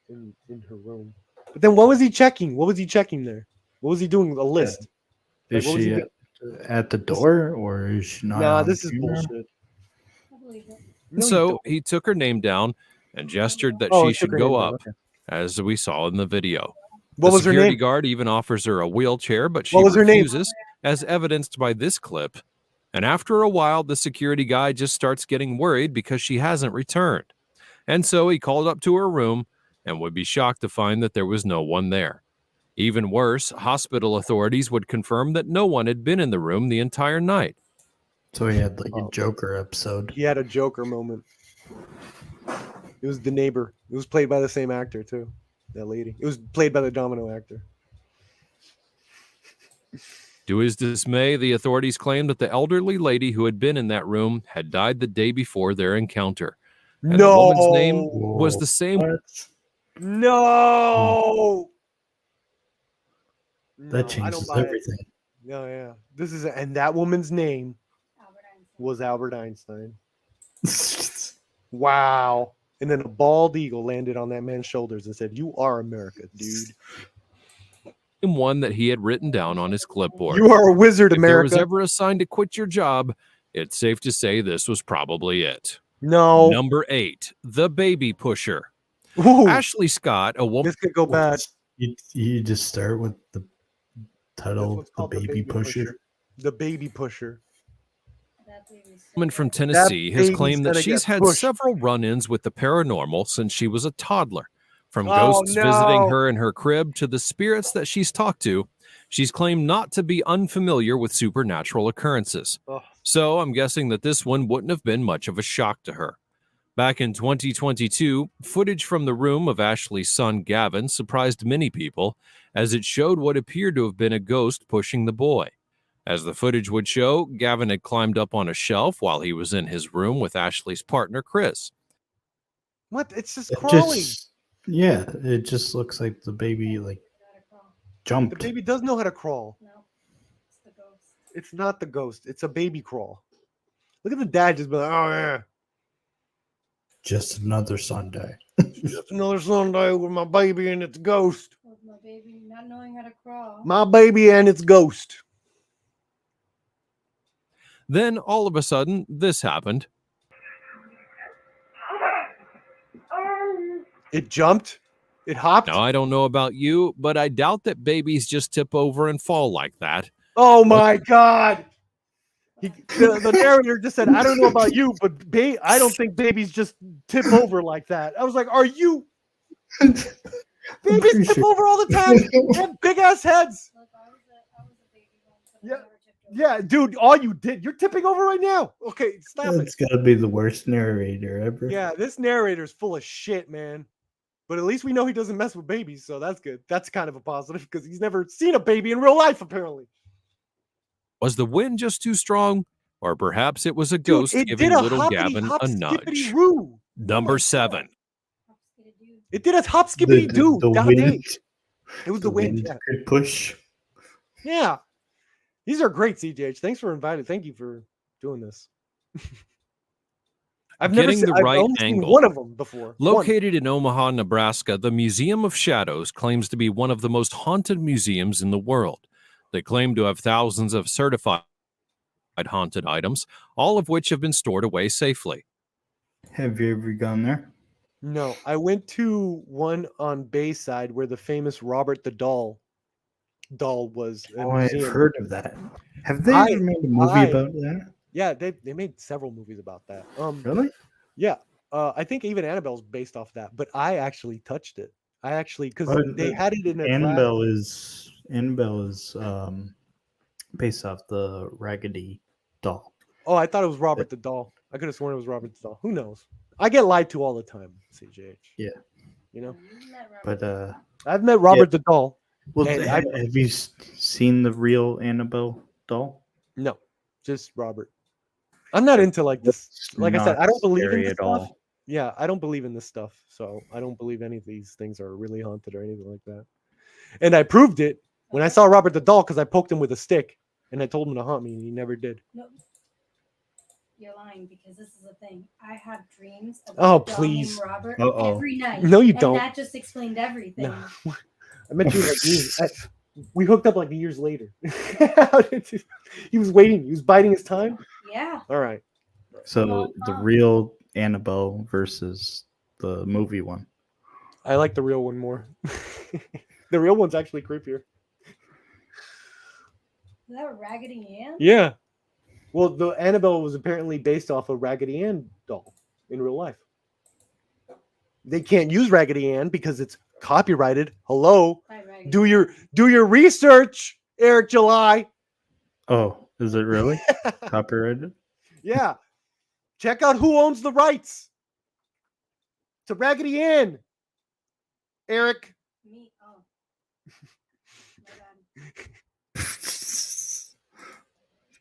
in her room. But then what was he checking? What was he checking there? What was he doing? A list. Is Like, what was she he at the door or is she not? Nah, on this is camera? bullshit. I believe it. No, you So don't. he took her name down and gestured that Oh, she he took should her go name down, up, okay. as we saw in the video. What The was her security name? guard even offers her a wheelchair, but she What was her name? refuses, as evidenced by this clip. And after a while, the security guy just starts getting worried because she hasn't returned. And so he called up to her room and would be shocked to find that there was no one there. Even worse, hospital authorities would confirm that no one had been in the room the entire night. So he had like Oh. a Joker episode. He had a Joker moment. It was the neighbor. It was played by the same actor too. That lady. It was played by the Domino actor. To his dismay, the authorities claimed that the elderly lady who had been in that room had died the day before their encounter. And the woman's name was the same. What? No. That No, I don't changes buy it. everything. No, yeah. This is and that woman's name Albert Einstein. was Albert Einstein. Wow. And then a bald eagle landed on that man's shoulders and said, "You are America, dude. One that he had written down on his clipboard. You are a wizard, If there was America." ever a sign to quit your job, it's safe to say this was probably it. No. Number 8, the baby pusher. Ooh, Ashley Scott, a woman this could go bad. You just start with the That's title, what's The called Baby Pusher. The baby pusher. That baby's so Woman from good. Tennessee has baby's claimed that gonna she's get had pushed. several run-ins with the paranormal since she was a toddler. From Oh, ghosts visiting no. her in her crib to the spirits that she's talked to, she's claimed not to be unfamiliar with supernatural occurrences. Ugh. So I'm guessing that this one wouldn't have been much of a shock to her. Back in 2022, footage from the room of Ashley's son Gavin surprised many people as it showed what appeared to have been a ghost pushing the boy. As the footage would show, Gavin had climbed up on a shelf while he was in his room with Ashley's partner, Chris. What? It's just It crawling. it just looks like the baby like The jumped. baby does know how to crawl. No, it's the ghost. It's not the ghost. It's a baby crawl. Look at the dad just be like, oh yeah, Just another Sunday. just another Sunday with my baby and its ghost. With my baby not knowing how to crawl. My baby and its ghost. Then, all of a sudden, this happened. It jumped. It hopped. Now, I don't know about you, but I doubt that babies just tip over and fall like that. Oh my God. The narrator just said, I don't know about you, but I don't think babies just tip over like that. I was like, are you? Babies tip over all the time. They have big ass heads. Look, I was a baby once. Yeah. Never tipped over. Yeah, dude, all you did, you're tipping over right now. Okay, stop it. It's gotta be the worst narrator ever. Yeah, this narrator's full of shit, man. But at least we know he doesn't mess with babies, so that's good. That's kind of a positive because he's never seen a baby in real life, apparently. Was the wind just too strong? Or perhaps it was a Dude, ghost it giving did a little hoppity Gavin hop a skippity nudge. roo. Number 7. It did a hop skippity doo. The down wind, day. It was the wind. wind Yeah. could push. Yeah. These are great, CJH. Thanks for inviting. Thank you for doing this. I've Getting the right I've only seen angle. one of them before. One. Located in Omaha, Nebraska, the Museum of Shadows claims to be one of the most haunted museums in the world. They claim to have thousands of certified haunted items, all of which have been stored away safely. Have you ever gone there? No, I went to one on Bayside where the famous Robert the Doll was. A Oh, I've museum. heard of that. Have they I- ever made a movie I- about that? Yeah, they made several movies about that. Really? Yeah, I think even Annabelle's based off that. But I actually touched it. I actually because Oh, they had it in a Annabelle is based off the Raggedy Doll. Oh, I thought it was Robert the Doll. I could have sworn it was Robert the Doll. Who knows? I get lied to all the time, CJH. Yeah. You know, But I've met Robert the Doll. well, And have you seen the real Annabelle doll? No, just Robert. I'm not into like this. It's Like I said, not I don't believe in scary this at stuff. all. Yeah, I don't believe in this stuff. So I don't believe any of these things are really haunted or anything like that. And I proved it when I saw Robert the Doll because I poked him with a stick and I told him to haunt me and he never did. No, you're lying because this is the thing. I have dreams of Oh, a doll please. named Robert Uh-oh. every night. No, you and don't. That just explained everything. No. I met you like we hooked up like years later. He was waiting. He was biding his time. Yeah. All right. So the real Annabelle versus the movie one. I like the real one more. The real one's actually creepier. Is that Raggedy Ann? Yeah. Well, the Annabelle was apparently based off a Raggedy Ann doll in real life. They can't use Raggedy Ann because it's copyrighted. Hello. By Raggedy Do your research, Eric July. Oh, is it really copyrighted? Yeah. Check out who owns the rights to Raggedy Ann. Eric. Me. Oh. My bad.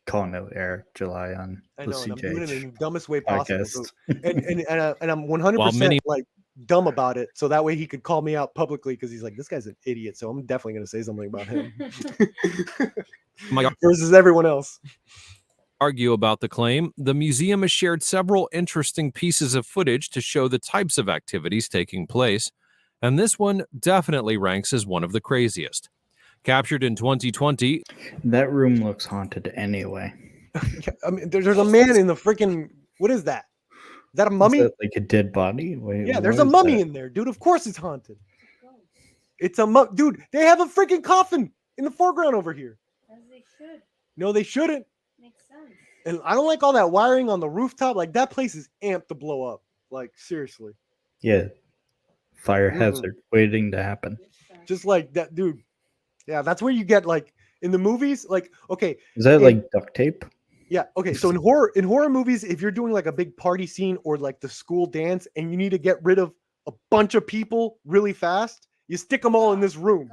Calling out Eric July on I the know, and I'm doing it CJ in the dumbest way possible. podcast. So- and I'm 100% While many- like dumb about it, so that way he could call me out publicly because he's like, this guy's an idiot. So I'm definitely going to say something about him My versus everyone else. argue about the claim, the museum has shared several interesting pieces of footage to show the types of activities taking place, and this one definitely ranks as one of the craziest. Captured in 2020, That room looks haunted anyway. I mean, there's a man in the freaking. What is that? Is that a mummy? Is that like a dead body? Wait, Yeah, what there's a is mummy that? in there, dude. Of course it's haunted. It's a dude. They have a freaking coffin in the foreground over here. As they should. No, they shouldn't. Makes sense. And I don't like all that wiring on the rooftop. Like that place is amped to blow up. Like seriously. Yeah. Fire Mm-mm. hazard waiting to happen. Just like that, dude. Yeah, that's where you get like in the movies. Like, okay, Is that like duct tape? yeah, okay. So in horror movies, if you're doing like a big party scene or like the school dance, and you need to get rid of a bunch of people really fast, you stick them all in this room.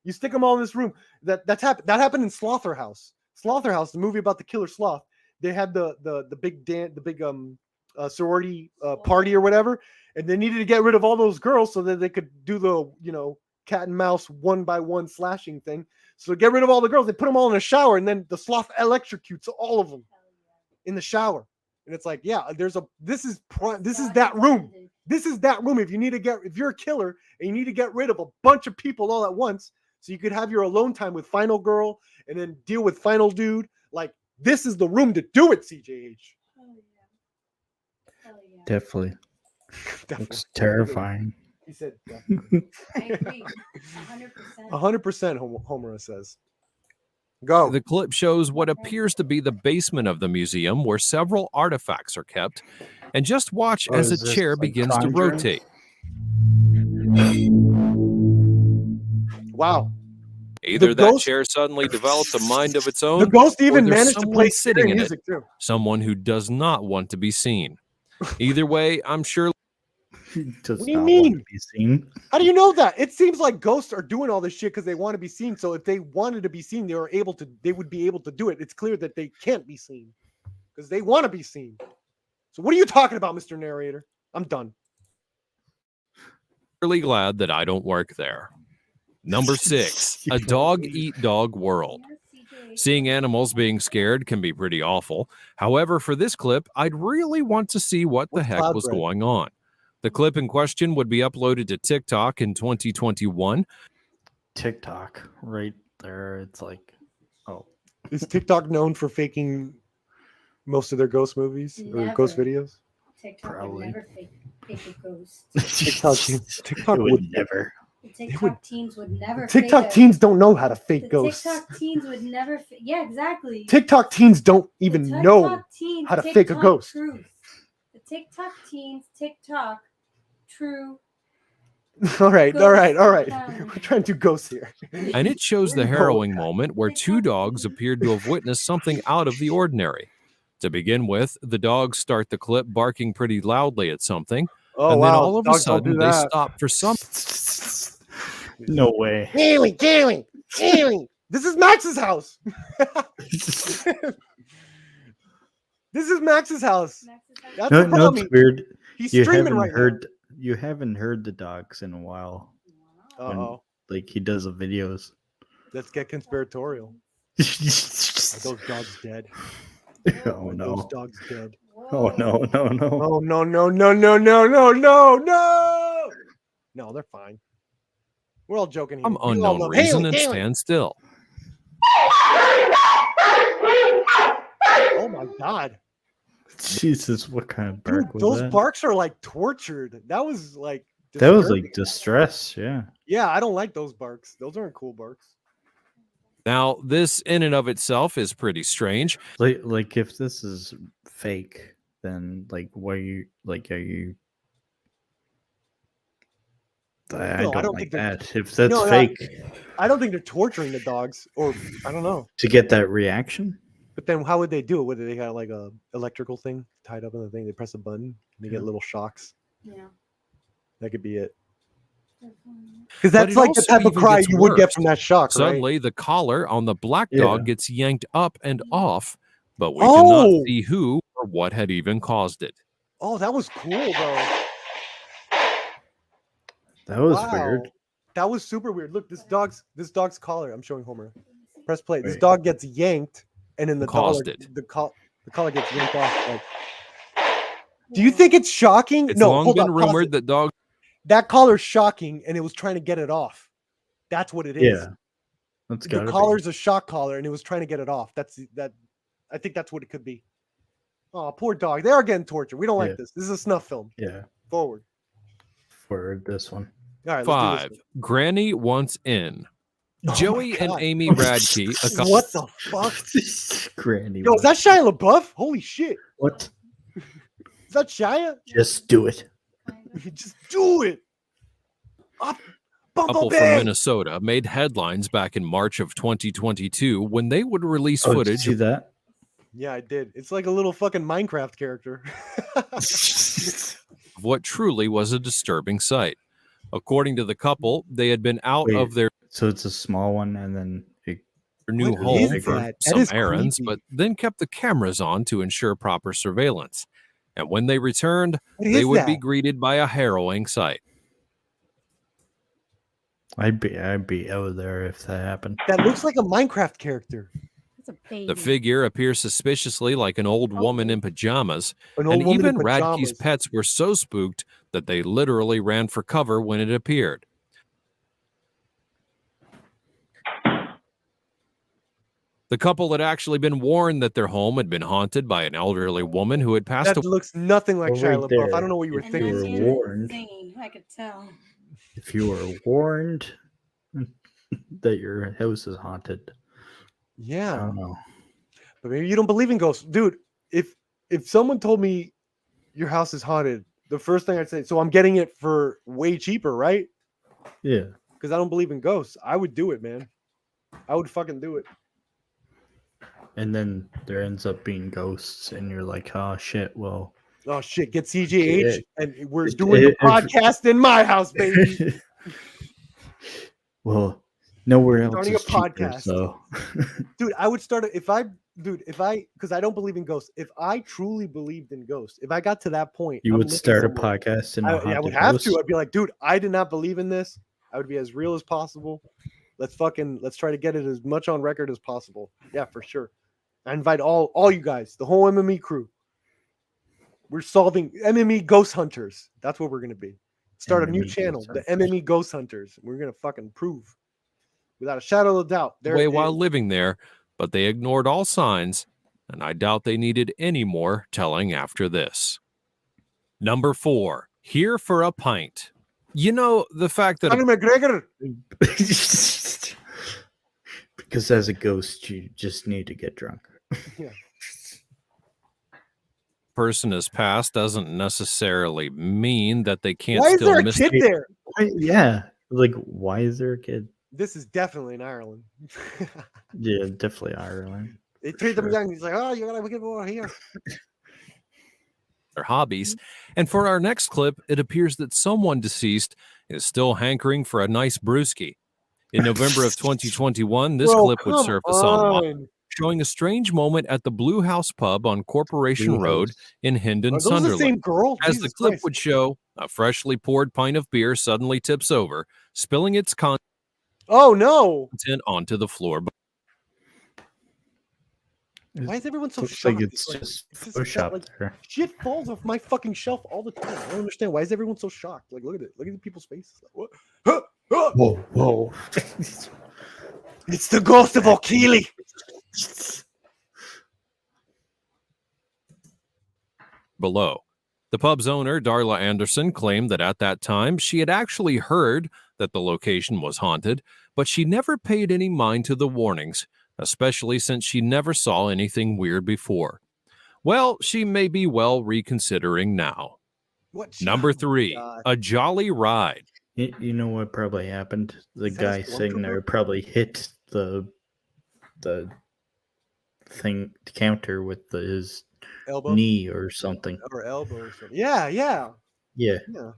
You stick them all in this room. That happened in Slaughterhouse. Slaughterhouse, the movie about the killer sloth. They had the big sorority party or whatever, and they needed to get rid of all those girls so that they could do the cat and mouse one by one slashing thing. So to get rid of all the girls, they put them all in a shower, and then the sloth electrocutes all of them in the shower. And it's like, yeah, this is that room. This is that room. If you're a killer and you need to get rid of a bunch of people all at once, so you could have your alone time with final girl and then deal with final dude. Like, this is the room to do it, CJH. Definitely. Definitely. Looks terrifying. He said, I agree. 100%. 100%, Homura says. Go. The clip shows what appears to be the basement of the museum where several artifacts are kept. And just watch as a is this chair like begins to Conjuring? rotate. Wow. Either The that ghost- chair suddenly developed a mind of its own, The ghost even or there's managed to someone play sitting scary in music it, too. someone who does not want to be seen. Either way, I'm sure Does What do you not want mean? to be seen. How do you know that? It seems like ghosts are doing all this shit because they want to be seen. So if they wanted to be seen, they would be able to do it. It's clear that they can't be seen because they want to be seen. So what are you talking about, Mr. Narrator? I'm done. really glad that I don't work there. Number 6, a dog-eat-dog world. Seeing animals being scared can be pretty awful. However, for this clip, I'd really want to see what the heck was Cloudbread? going on. The clip in question would be uploaded to TikTok in 2021. TikTok right there. It's like, oh, Is TikTok known for faking most of their ghost movies or ghost Never. videos? TikTok Probably. would never fake a ghost. TikTok it would would never. The TikTok teens would never. TikTok fake teens don't know how to The fake ghosts. TikTok teens would never. Yeah, exactly. TikTok teens don't even The know TikTok teens, how to fake a TikTok ghost. Truth. The TikTok teens, TikTok, true. All right. Ghost. We're trying to do ghosts here. And it shows the harrowing moment where two dogs appeared to have witnessed something out of the ordinary. To begin with, the dogs start the clip barking pretty loudly at something, Oh, and wow. then all of a Dogs don't do sudden they that. stop for some. No way. Gary. This is Max's house. This is Max's house. That's No, the no, problem. it's weird. He's You streaming haven't right heard. You haven't heard the dogs in a while. now. when, Uh-oh. like he does the videos. Let's get conspiratorial. Are those dogs dead? Oh Are no! those dogs dead? Oh no! No! No! Oh no! No, they're fine. We're all joking here. Some We all unknown know- reason Haley, and Haley. stand still. Oh my god. Jesus, what kind of Dude, bark was those that? barks are like tortured. That was like That was disturbing. like distress. Yeah. Yeah, I don't like those barks. Those aren't cool barks. Now, this in and of itself is pretty strange. Like if this is fake, then like why are you like are you? I No, I don't don't like think they're- that. If that's No, fake, I don't think they're torturing the dogs, or I don't know. to get that reaction. But then how would they do it? Would they have like a electrical thing tied up in the thing? They press a button and they get little shocks. Yeah. That could be it. Because But that's it like the also type of even cry gets you would get worse. from that shock, right? Suddenly, the collar on the black Yeah. dog gets yanked up and off, but we Oh! cannot see who or what had even caused it. Oh, that was cool though. That was Wow. weird. That was super weird. Look, this dog's collar. I'm showing Homer. Press play. This Wait. dog gets yanked, and then the Caused collar, it. the collar gets yanked off. Like, do you think it's shocking? It's no, long hold been on, pause rumored it. that dogs That collar's shocking, and it was trying to get it off. That's what it is. Yeah, that's The gotta collar's a shock collar, and it was trying to get it off. That. I think that's what it could be. Oh, poor dog. They are getting tortured. We don't like Yeah. this. This is a snuff film. be. Yeah, Forward. for this one. All right, let's do 5. this. Granny Wants In. Oh my Joey and God. Amy Radke, a couple. What the fuck? Granny. Yo, is that Shia LaBeouf? Holy shit. What? Is that Shia? Just do it. Just do it. Up. Couple Bumblebee. from Minnesota made headlines back in March of 2022 when they would release Oh, did you footage see that? Yeah, I did. It's like a little fucking Minecraft character. of what truly was a disturbing sight. According to the couple, they had been out Wait, of their So it's a small one, and then it, new What home is for that? That some is errands, creepy. but then kept the cameras on to ensure proper surveillance. And when they returned, What they is would be that? greeted by a harrowing sight. I'd be out there if that happened. That looks like a Minecraft character. It's a baby. The figure appears suspiciously like an old woman in pajamas, An old and woman in even Radke's pajamas. pets were so spooked that they literally ran for cover when it appeared. The couple had actually been warned that their home had been haunted by an elderly woman who had passed That away. looks nothing like Well, Shia right LaBeouf. I there. don't know what you were And you that's were thinking. Andrew warned. singing. I could tell. If you were warned that your house is haunted, I Yeah, don't know. but maybe you don't believe in ghosts, dude. If someone told me your house is haunted, the first thing I'd say, so I'm getting it for way cheaper, right? Yeah. Because I don't believe in ghosts. I would do it, man. I would fucking do it. And then there ends up being ghosts, and you're like, oh shit, well. Oh shit, get CJH, Yeah. and we're doing the podcast in my house, baby. Well, nowhere else Starting a is cheaper, podcast. so. Dude, I would start it if I, because I don't believe in ghosts. If I truly believed in ghosts, if I got to that point, You I'm would living start a somewhere. podcast and I would have to. I'd be like, dude, I did not believe in this. I would be as real as possible. Let's try to get it as much on record as possible. Yeah, for sure. I invite all you guys, the whole MME crew. We're solving MME ghost hunters. That's what we're gonna be. Start a new MME channel, Ghost the Hunters. MME ghost hunters. We're gonna fucking prove, without a shadow of a doubt. There Away it while is. living there, but they ignored all signs, and I doubt they needed any more telling after this. Number 4, here for a pint. You know, the fact that Conor McGregor. Because as a ghost, you just need to get drunk. Yeah. person has passed doesn't necessarily mean that they can't Why is still there a miss kid there? Yeah. Like, why is there a kid? This is definitely in Ireland. Yeah, definitely Ireland. They for treat them sure. young. He's like, oh, you gotta get over here. their hobbies. And for our next clip, it appears that someone deceased is still hankering for a nice brewski. In November of 2021, this Bro, clip would come surface online, on. showing a strange moment at the Blue House Pub on Corporation Blue Road House. in Hendon, Are those the Sunderland. same girl? As Jesus the clip Christ. would show, a freshly poured pint of beer suddenly tips over, spilling its Oh no! content onto the floor. Why is everyone so Looks shocked? like it's just photoshopped like, there. shit falls off my fucking shelf all the time. I don't understand. Why is everyone so shocked? Like, look at it. Look at the people's faces. Like, what? Huh? Huh? Whoa, whoa. It's the ghost of O'Keely. Below. The pub's owner, Darla Anderson, claimed that at that time she had actually heard that the location was haunted, but she never paid any mind to the warnings, especially since she never saw anything weird before. Well, she may be well reconsidering now. What? Number Oh, 3, God. a jolly ride. You know what probably happened? The Is that a guy sitting there stormtrooper? probably hit the thing counter with his Elbow knee or something. or elbow or something. Yeah, yeah, Yeah. yeah.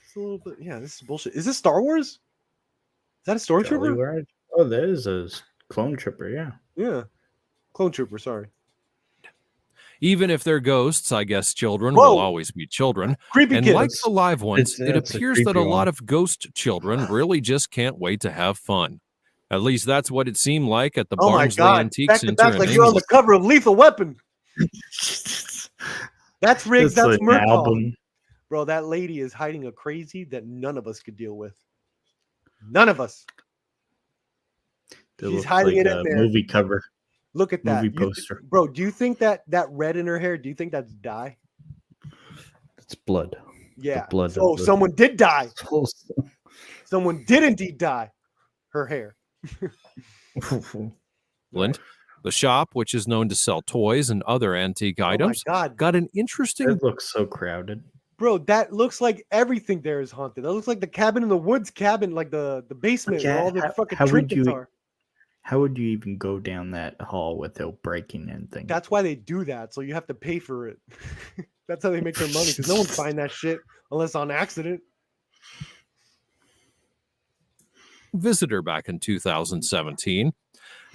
It's a little bit. Yeah, this is bullshit. Is this Star Wars? Is that a Jolly stormtrooper? ride. Oh, that is a clone trooper, yeah. Yeah, clone trooper. Sorry. Even if they're ghosts, I guess children Whoa. will always be children. Creepy And kid. like the live ones, it that's a appears that a creepy lot one. of ghost children really just can't wait to have fun. At least that's what it seemed like at the Oh my Barnsley God! Antique Back to Center back, in like you're on the England. cover of Lethal Weapon. That's Riggs. It's That's an Murtaugh. album. Bro, that lady is hiding a crazy that none of us could deal with. None of us. It She's looks hiding like it in a there. movie cover. Look at that. movie You poster. bro, do you think that red in her hair, do you think that's dye? It's blood. Yeah. blood So of the- someone did die. Someone did indeed dye her hair. England. The shop, which is known to sell toys and other antique items, Oh my God. got an interesting. It looks so crowded. Bro, that looks like everything there is haunted. That looks like the cabin in the woods cabin, like the basement where all the fucking trinkets are. How would you even go down that hall without breaking anything? That's why they do that. So you have to pay for it. That's how they make their money, because no one's buying that shit unless on accident. Visitor back in 2017.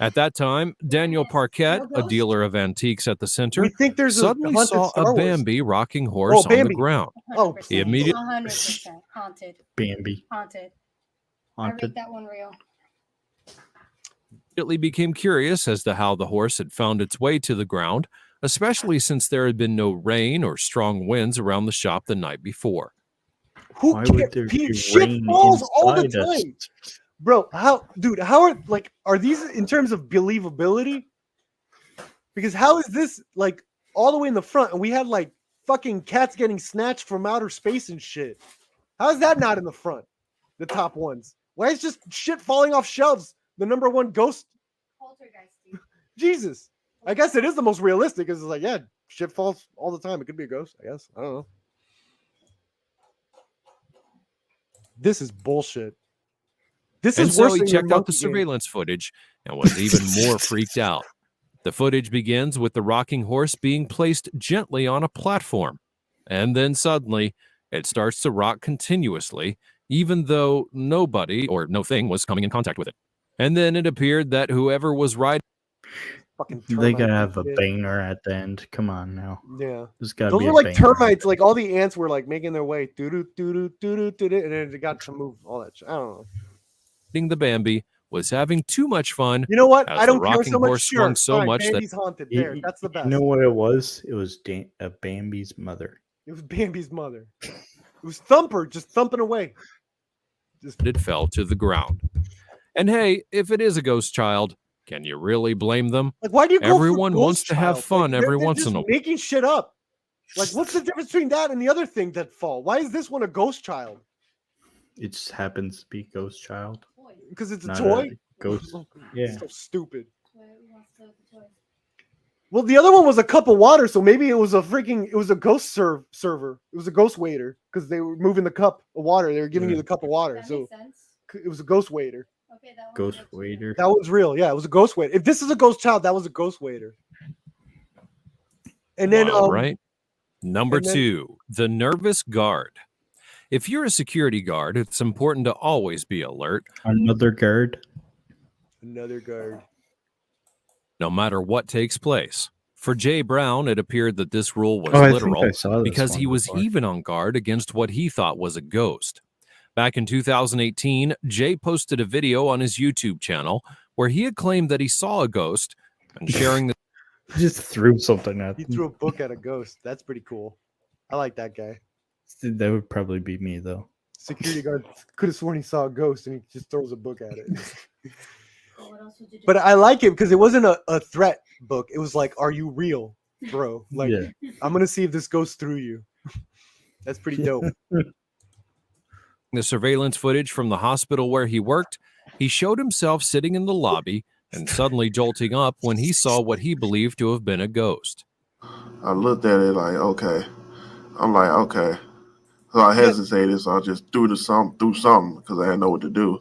At that time, Daniel Parquette, a dealer of antiques at the center, We think there's suddenly a haunted saw Star a Wars. Bambi rocking horse on the Bambi. ground. Oh, He immediately 100% haunted. Bambi. Haunted. I Haunted. rate that one real. became curious as to how the horse had found its way to the ground, especially since there had been no rain or strong winds around the shop the night before. Who Why cares? would there be Shit rain falls all the inside us? time. Bro, how are these in terms of believability? Because how is this like all the way in the front and we had like fucking cats getting snatched from outer space and shit? How is that not in the front? The top ones. Why is just shit falling off shelves? The number one ghost. Jesus. I guess it is the most realistic because it's like, yeah, shit falls all the time. It could be a ghost, I guess. I don't know. This is bullshit. This And is so worse he than your checked out the monkey game. surveillance footage and was even more freaked out. The footage begins with the rocking horse being placed gently on a platform. And then suddenly, it starts to rock continuously, even though nobody or no thing was coming in contact with it. And then it appeared that whoever was riding. Fucking They termites gotta and have a shit. banger at the end. Come on now. Yeah. There's gotta Those be were a like banger. termites. Like all the ants were like making their way, and then they got to move all that shit. I don't know. The Bambi was having too much fun. You know what? As I the don't care rocking so much. horse Sure. swung so Fine, much Bambi's that haunted. There. That's the best. You know what it was? It was Bambi's mother. It was Bambi's mother. It was Thumper just thumping away. it fell to the ground. And hey, if it is a ghost child, can you really blame them? Like, why do you go for Everyone ghost wants to have child? fun Like, every they're once just in a while. making shit up. Like, what's the difference between that and the other thing that fall? Why is this one a ghost child? It just happens to be Ghost Child. Because it's a Not toy. ghost. Yeah. So stupid. Well, the other one was a cup of water, so maybe it was a ghost server. It was a ghost waiter because they were moving the cup of water. They were giving you the cup of water, so it was a ghost waiter. Okay, that Ghost waiter. That was real. Yeah, it was a ghost waiter. If this is a ghost child, that was a ghost waiter. And then, All right. Number and then- 2, the nervous guard. If you're a security guard, it's important to always be alert, Another guard. Another guard. no matter what takes place. For Jay Brown, it appeared that this rule was Oh, I think literal I saw this because he one was before. even on guard against what he thought was a ghost. Back in 2018, Jay posted a video on his YouTube channel where he had claimed that he saw a ghost and sharing the Just threw something at He them. threw a book at a ghost. That's pretty cool. I like that guy. That would probably be me though. Security guard could have sworn he saw a ghost and he just throws a book at it. But I like it because it wasn't a threat book. It was like, are you real, bro? Like, Yeah. I'm going to see if this goes through you. That's pretty dope. surveillance footage from the hospital where he worked, he showed himself sitting in the lobby and suddenly jolting up when he saw what he believed to have been a ghost. I looked at it like, okay. I'm like, okay. So I hesitated, so I just threw something because I didn't know what to do.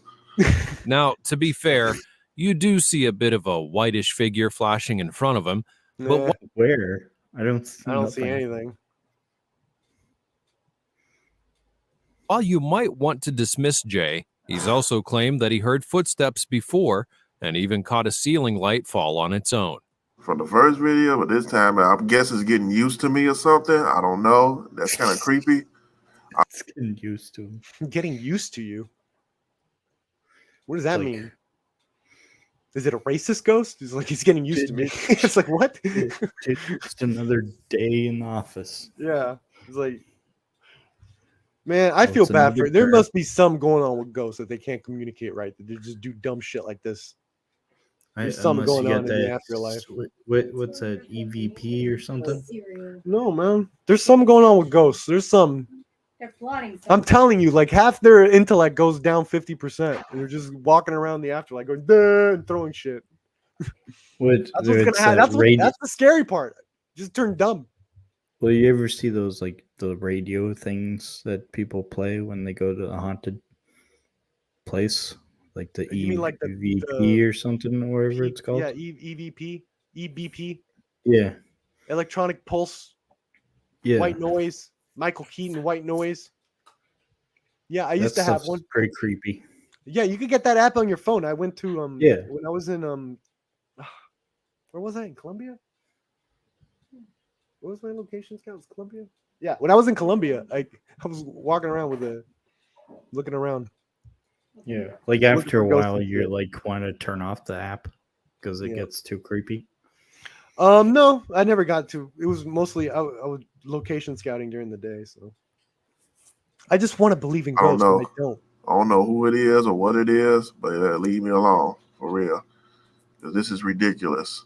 Now, to be fair, you do see a bit of a whitish figure flashing in front of him, but Nah, what Where? I don't see see nothing. anything. while you might want to dismiss Jay, he's also claimed that he heard footsteps before and even caught a ceiling light fall on its own. From the first video, but this time I guess it's getting used to me or something. I don't know. That's kind of creepy. It's getting used to him. Getting used to you. What does that Like- mean? Is it a racist ghost? He's like, he's getting used to me. It's like, what? Just another day in the office. Yeah. It's like, man, I feel it's bad for another it. There bird. must be some going on with ghosts that they can't communicate right. That they just do dumb shit like this. There's something Unless you going get on in the that afterlife. What's that? EVP or something? No, man. There's something going on with ghosts. There's some They're plotting I'm something. telling you, like half their intellect goes down 50%, and they're just walking around the afterlife going "Duh," and throwing shit. What That's what's gonna happen. That's the scary part. Just turn dumb. Will you ever see those like the radio things that people play when they go to a haunted place, like the You mean like the EVP or something, or whatever it's called? Yeah, EVP, EBP, Yeah, electronic pulse, yeah. white noise, Michael Keaton white noise. Yeah, I That used to have stuff's one. pretty creepy. Yeah, you could get that app on your phone. I went to Yeah. when I was in where was I in Colombia? What was my location scout? It was Colombia? Yeah, when I was in Colombia, I was walking around looking around. Yeah, like Looking after for a ghosts while, and you're shit. like want to turn off the app because it Yeah. gets too creepy. No, I never got to. It was mostly I was location scouting during the day, so I just want to believe in I don't ghosts, but know. I don't. I don't know who it is or what it is, but leave me alone for real. 'Cause this is ridiculous.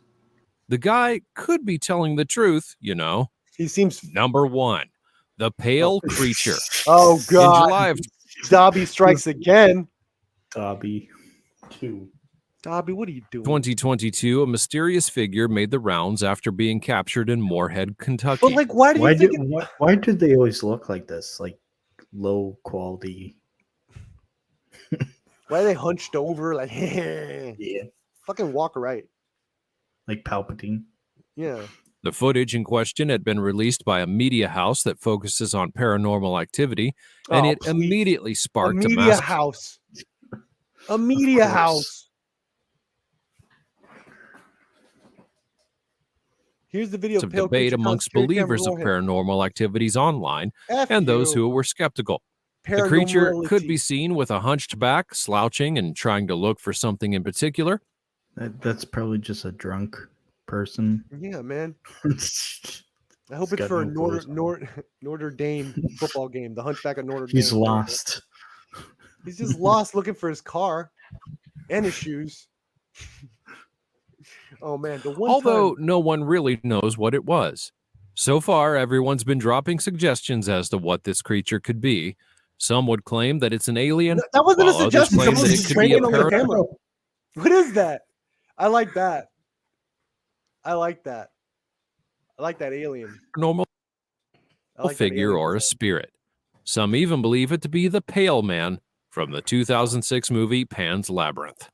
The guy could be telling the truth, you know. He seems. Number 1, the pale creature. Oh In God, July of Dobby strikes again. Dobby 2. Dobby, what are you doing? 2022, a mysterious figure made the rounds after being captured in Moorhead, Kentucky. But like, why do you think? Why do they always look like this? Like low quality. Why are they hunched over? Like, Yeah, fucking walk right. like Palpatine. Yeah. The footage in question had been released by a media house that focuses on paranormal activity, and Oh, it please. immediately A sparked a media mass house. A media course. house. Here's the video of of pale debate creature amongst security camera believers of overhead. paranormal activities online F and those you. who were skeptical. The creature could be Paranormality. seen with a hunched back, slouching, and trying to look for something in particular. That's probably just a drunk person. Yeah, man. He's I hope it's got for no a clothes. Notre Dame football game. The Hunchback of Notre Dame. He's lost. He's just lost looking for his car and his shoes. Oh man, the one Although time. no one really knows what it was. So far, everyone's been dropping suggestions as to what this creature could be. Some would claim that it's an alien, That wasn't a while others suggestion. claim Someone that was it just could be a banging on the camera. paranormal What is that? I like that. I like that. I like that alien. I like that figure alien or a design. spirit. Some even believe it to be the Pale Man from the 2006 movie Pan's Labyrinth.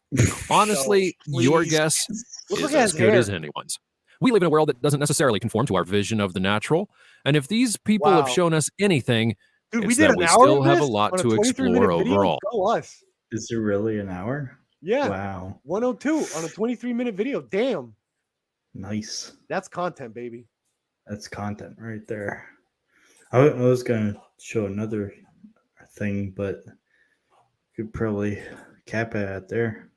Honestly, your please. guess Look is at as his good hair. as anyone's. We live in a world that doesn't necessarily conform to our vision of the natural, and if these people have Wow. shown us anything, Dude, we it's did that an we hour still of have a this lot on a to 23-minute explore video? overall. Go us. Is it really an hour? Yeah. Wow. 102 on a 23-minute video. Damn. Nice. That's content, baby. That's content right there. I was going to show another thing, but could probably cap it at there.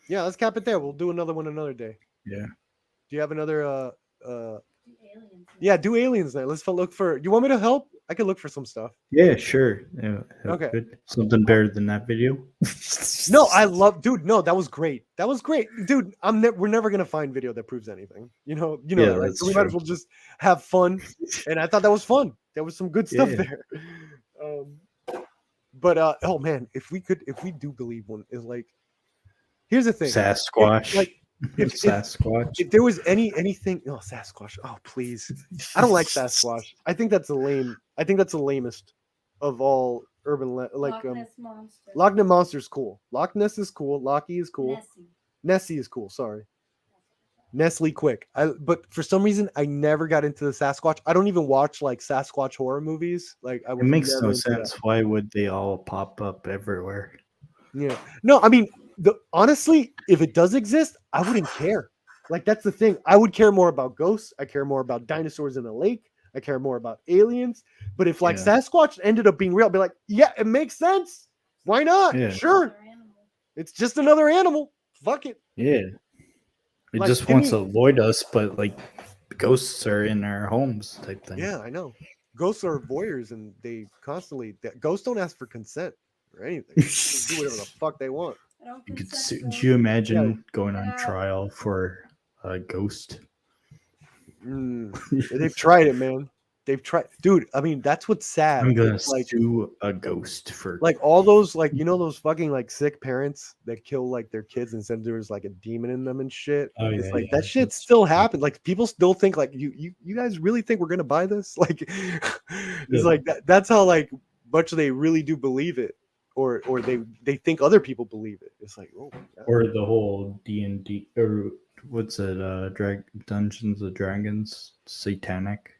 Yeah, let's cap it there. We'll do another one another day. Yeah. Do you have another yeah, do aliens there. Let's look for. You want me to help? I can look for some stuff. Yeah, sure. Yeah, Okay. Good. Something better than that video. No, I love, dude. No, that was great. That was great, dude. We're never gonna find video that proves anything. You know Yeah, that, right? that's So we might as true. well just have fun. And I thought that was fun. There was some good stuff Yeah. there. But oh man, if we do believe one is like, here's the thing. Sasquatch. Sasquatch. If there was anything, oh Sasquatch. Oh please, I don't like Sasquatch. I think that's a lame. I think that's the lamest of all urban Loch Ness Monster. Loch Ness Monster is cool. Loch Ness is cool. Lockie is cool. Nessie is cool. Sorry. Nestle Quick. But for some reason, I never got into the Sasquatch. I don't even watch like Sasquatch horror movies. Like I It was makes never no into that. sense. Why would they all pop up everywhere? Yeah. No, I mean, honestly, if it does exist, I wouldn't care. Like that's the thing. I would care more about ghosts. I care more about dinosaurs in a lake. I care more about aliens. But if like Yeah. Sasquatch ended up being real, I'd be like, yeah, it makes sense. Why not? Yeah. Sure. It's just another animal. Fuck it. Yeah. It Like, just give wants me- to avoid us, but like ghosts are in our homes type thing. Yeah, I know. Ghosts are voyeurs, and they constantly. Ghosts don't ask for consent or anything. They just do whatever the fuck they want. You could do you imagine going on trial for a ghost? They've tried it, man. they've tried, dude. I mean, that's what's sad. I'm gonna It's like sue a ghost for all those like those fucking like sick parents that kill like their kids and said there was like a demon in them and shit. Oh, It's yeah, like yeah, that shit that's still crazy. happened. Like people still think like you guys really think we're gonna buy this? Like it's Yeah. like that's how like much they really do believe it, or they think other people believe it. It's like, oh my god. Or the whole D&D, or what's it, Dungeons and Dragons satanic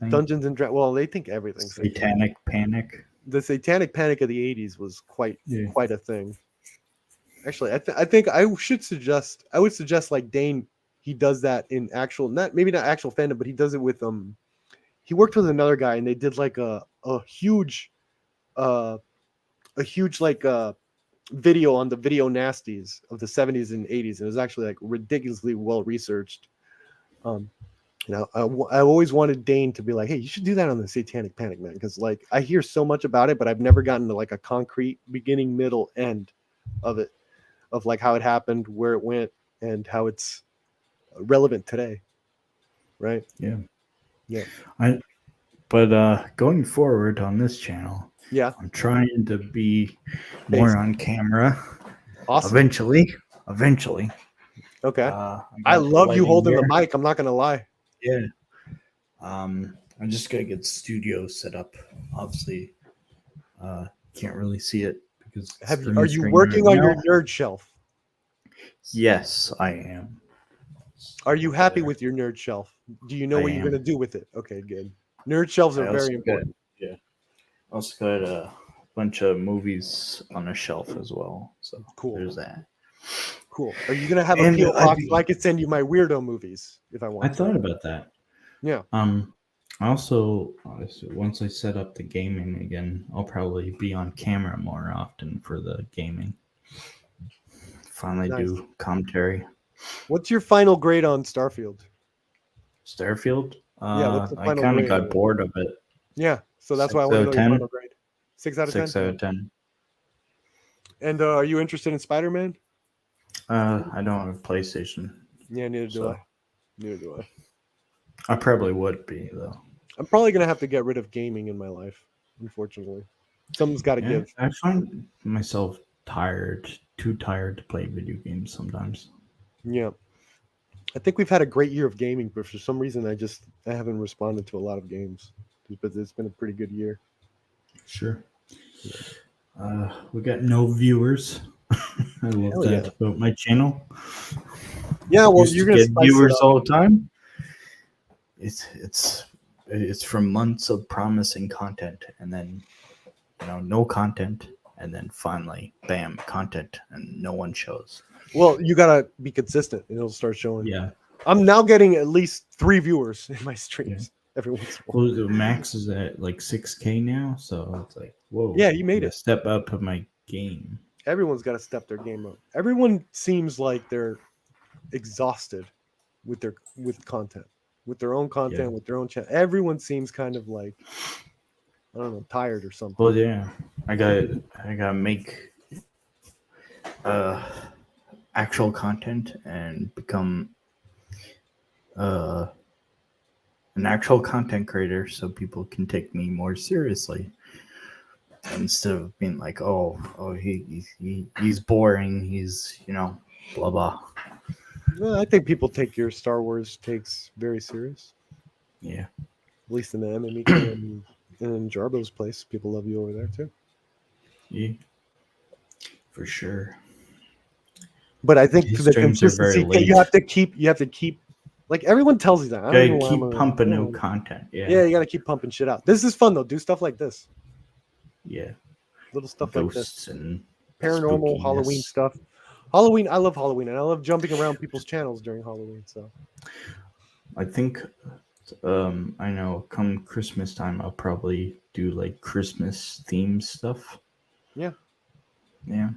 thing? Dungeons and Dragons. Well, they think everything's Satanic panic. The satanic panic of the 80s was quite Yeah. a thing. Actually, I think I would suggest like Dane, he does that in actual, maybe not actual fandom, but he does it with he worked with another guy and they did like a huge like video on the video nasties of the 70s and 80s, and it was actually like ridiculously well researched. You know, I always wanted Dane to be like, hey, you should do that on the Satanic Panic, man, because like I hear so much about it, but I've never gotten to like a concrete beginning, middle, end of it, of like how it happened, where it went, and how it's relevant today. Right? Yeah. Yeah. But going forward on this channel, yeah, I'm trying to be more on camera. Awesome. Eventually. Okay. I I got love you lighting holding here. the mic. I'm not gonna lie. Yeah. I'm just gonna get studio set up. Obviously, can't really see it because Are you working on your nerd shelf? Yes, I am. Are you happy with your nerd shelf? Do you know I what you're am. gonna do with it? Okay, good. Nerd shelves are very important. Yeah. Also got a bunch of movies on a shelf as well. So cool. There's that. Cool. Are you gonna have a And PO box so I could send you my weirdo movies if I I want? thought about that. Yeah. I also once I set up the gaming again, I'll probably be on camera more often for the gaming. Finally Nice. do commentary. What's your final grade on Starfield? Starfield? Yeah, what's the I final kind of grade got on it? bored of it. Yeah, so that's 6 why I want out to of know your 10. final grade. 6 out of 10. 6 out of 10. And are you interested in Spider-Man? I don't have a PlayStation. Yeah, neither do so I. Neither do I. I probably would be though. I'm probably gonna have to get rid of gaming in my life, unfortunately. Something's got to give. I find myself too tired to play video games sometimes. Yeah. I think we've had a great year of gaming, but for some reason I haven't responded to a lot of games. But it's been a pretty good year. Sure. We got no viewers. I love Hell that yeah. about my channel. Yeah, well, Used you're to gonna get spice it viewers up. all the time. It's from months of promising content, and then no content, and then finally, bam, content, and no one shows. Well, you gotta be consistent, and it'll start showing. Yeah. I'm now getting at least 3 viewers in my streams every once in a while. Well, the max is at like 6K now, so it's like, whoa. Yeah, you made I it. Step up of my game. Everyone's got to step their game up. Everyone seems like they're exhausted with content, with their own content, Yeah. with their own channel. Everyone seems kind of like, I don't know, tired or something. Well, yeah, I gotta make actual content and become an actual content creator, so people can take me more seriously instead of being like, oh, he's boring, he's blah blah. Well, I think people take your Star Wars takes very serious. Yeah. At least in the MMA and in Jarbo's place, people love you over there too. Yeah. For sure. But I think These for the streams are very consistency, late. you have to keep. Like everyone tells you that. I don't know Gotta why keep I'm pumping new content. Yeah. Yeah, you got to keep pumping shit out. This is fun though. Do stuff like this. Yeah. Little stuff Ghosts like this. and Paranormal, Halloween spookiness. stuff. Halloween, I love Halloween, and I love jumping around people's channels during Halloween. So I think I know come Christmas time I'll probably do like Christmas themed stuff. Yeah. Yeah.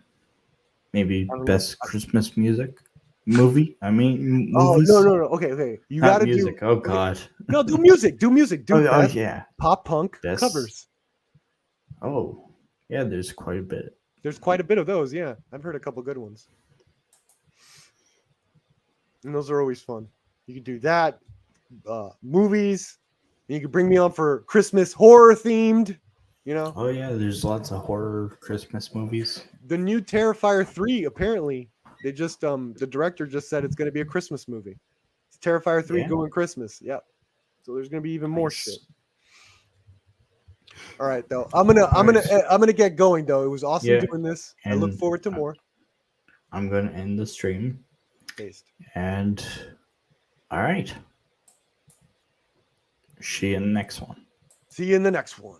Maybe I don't best Christmas movie. Movies. Oh no. Okay. You Not got to music. do. Oh God. No, do music. Do music. Do Oh best yeah. pop punk Best- covers. Oh yeah. There's quite a bit. There's quite a bit of those. Yeah, I've heard a couple good ones, and those are always fun. You can do that. Movies, You can bring me on for Christmas horror themed. You know, Oh yeah, there's lots of horror Christmas movies. the new Terrifier 3, apparently, they just the director just said it's gonna be a Christmas movie. It's Terrifier 3 Yeah. going Christmas. Yep. So there's gonna be even more Nice. shit. All right, though. I'm gonna get going though. It was awesome Yeah, doing this. I look and, forward to more. I'm gonna end the stream. Paste. And all right. See you in the next one. See you in the next one.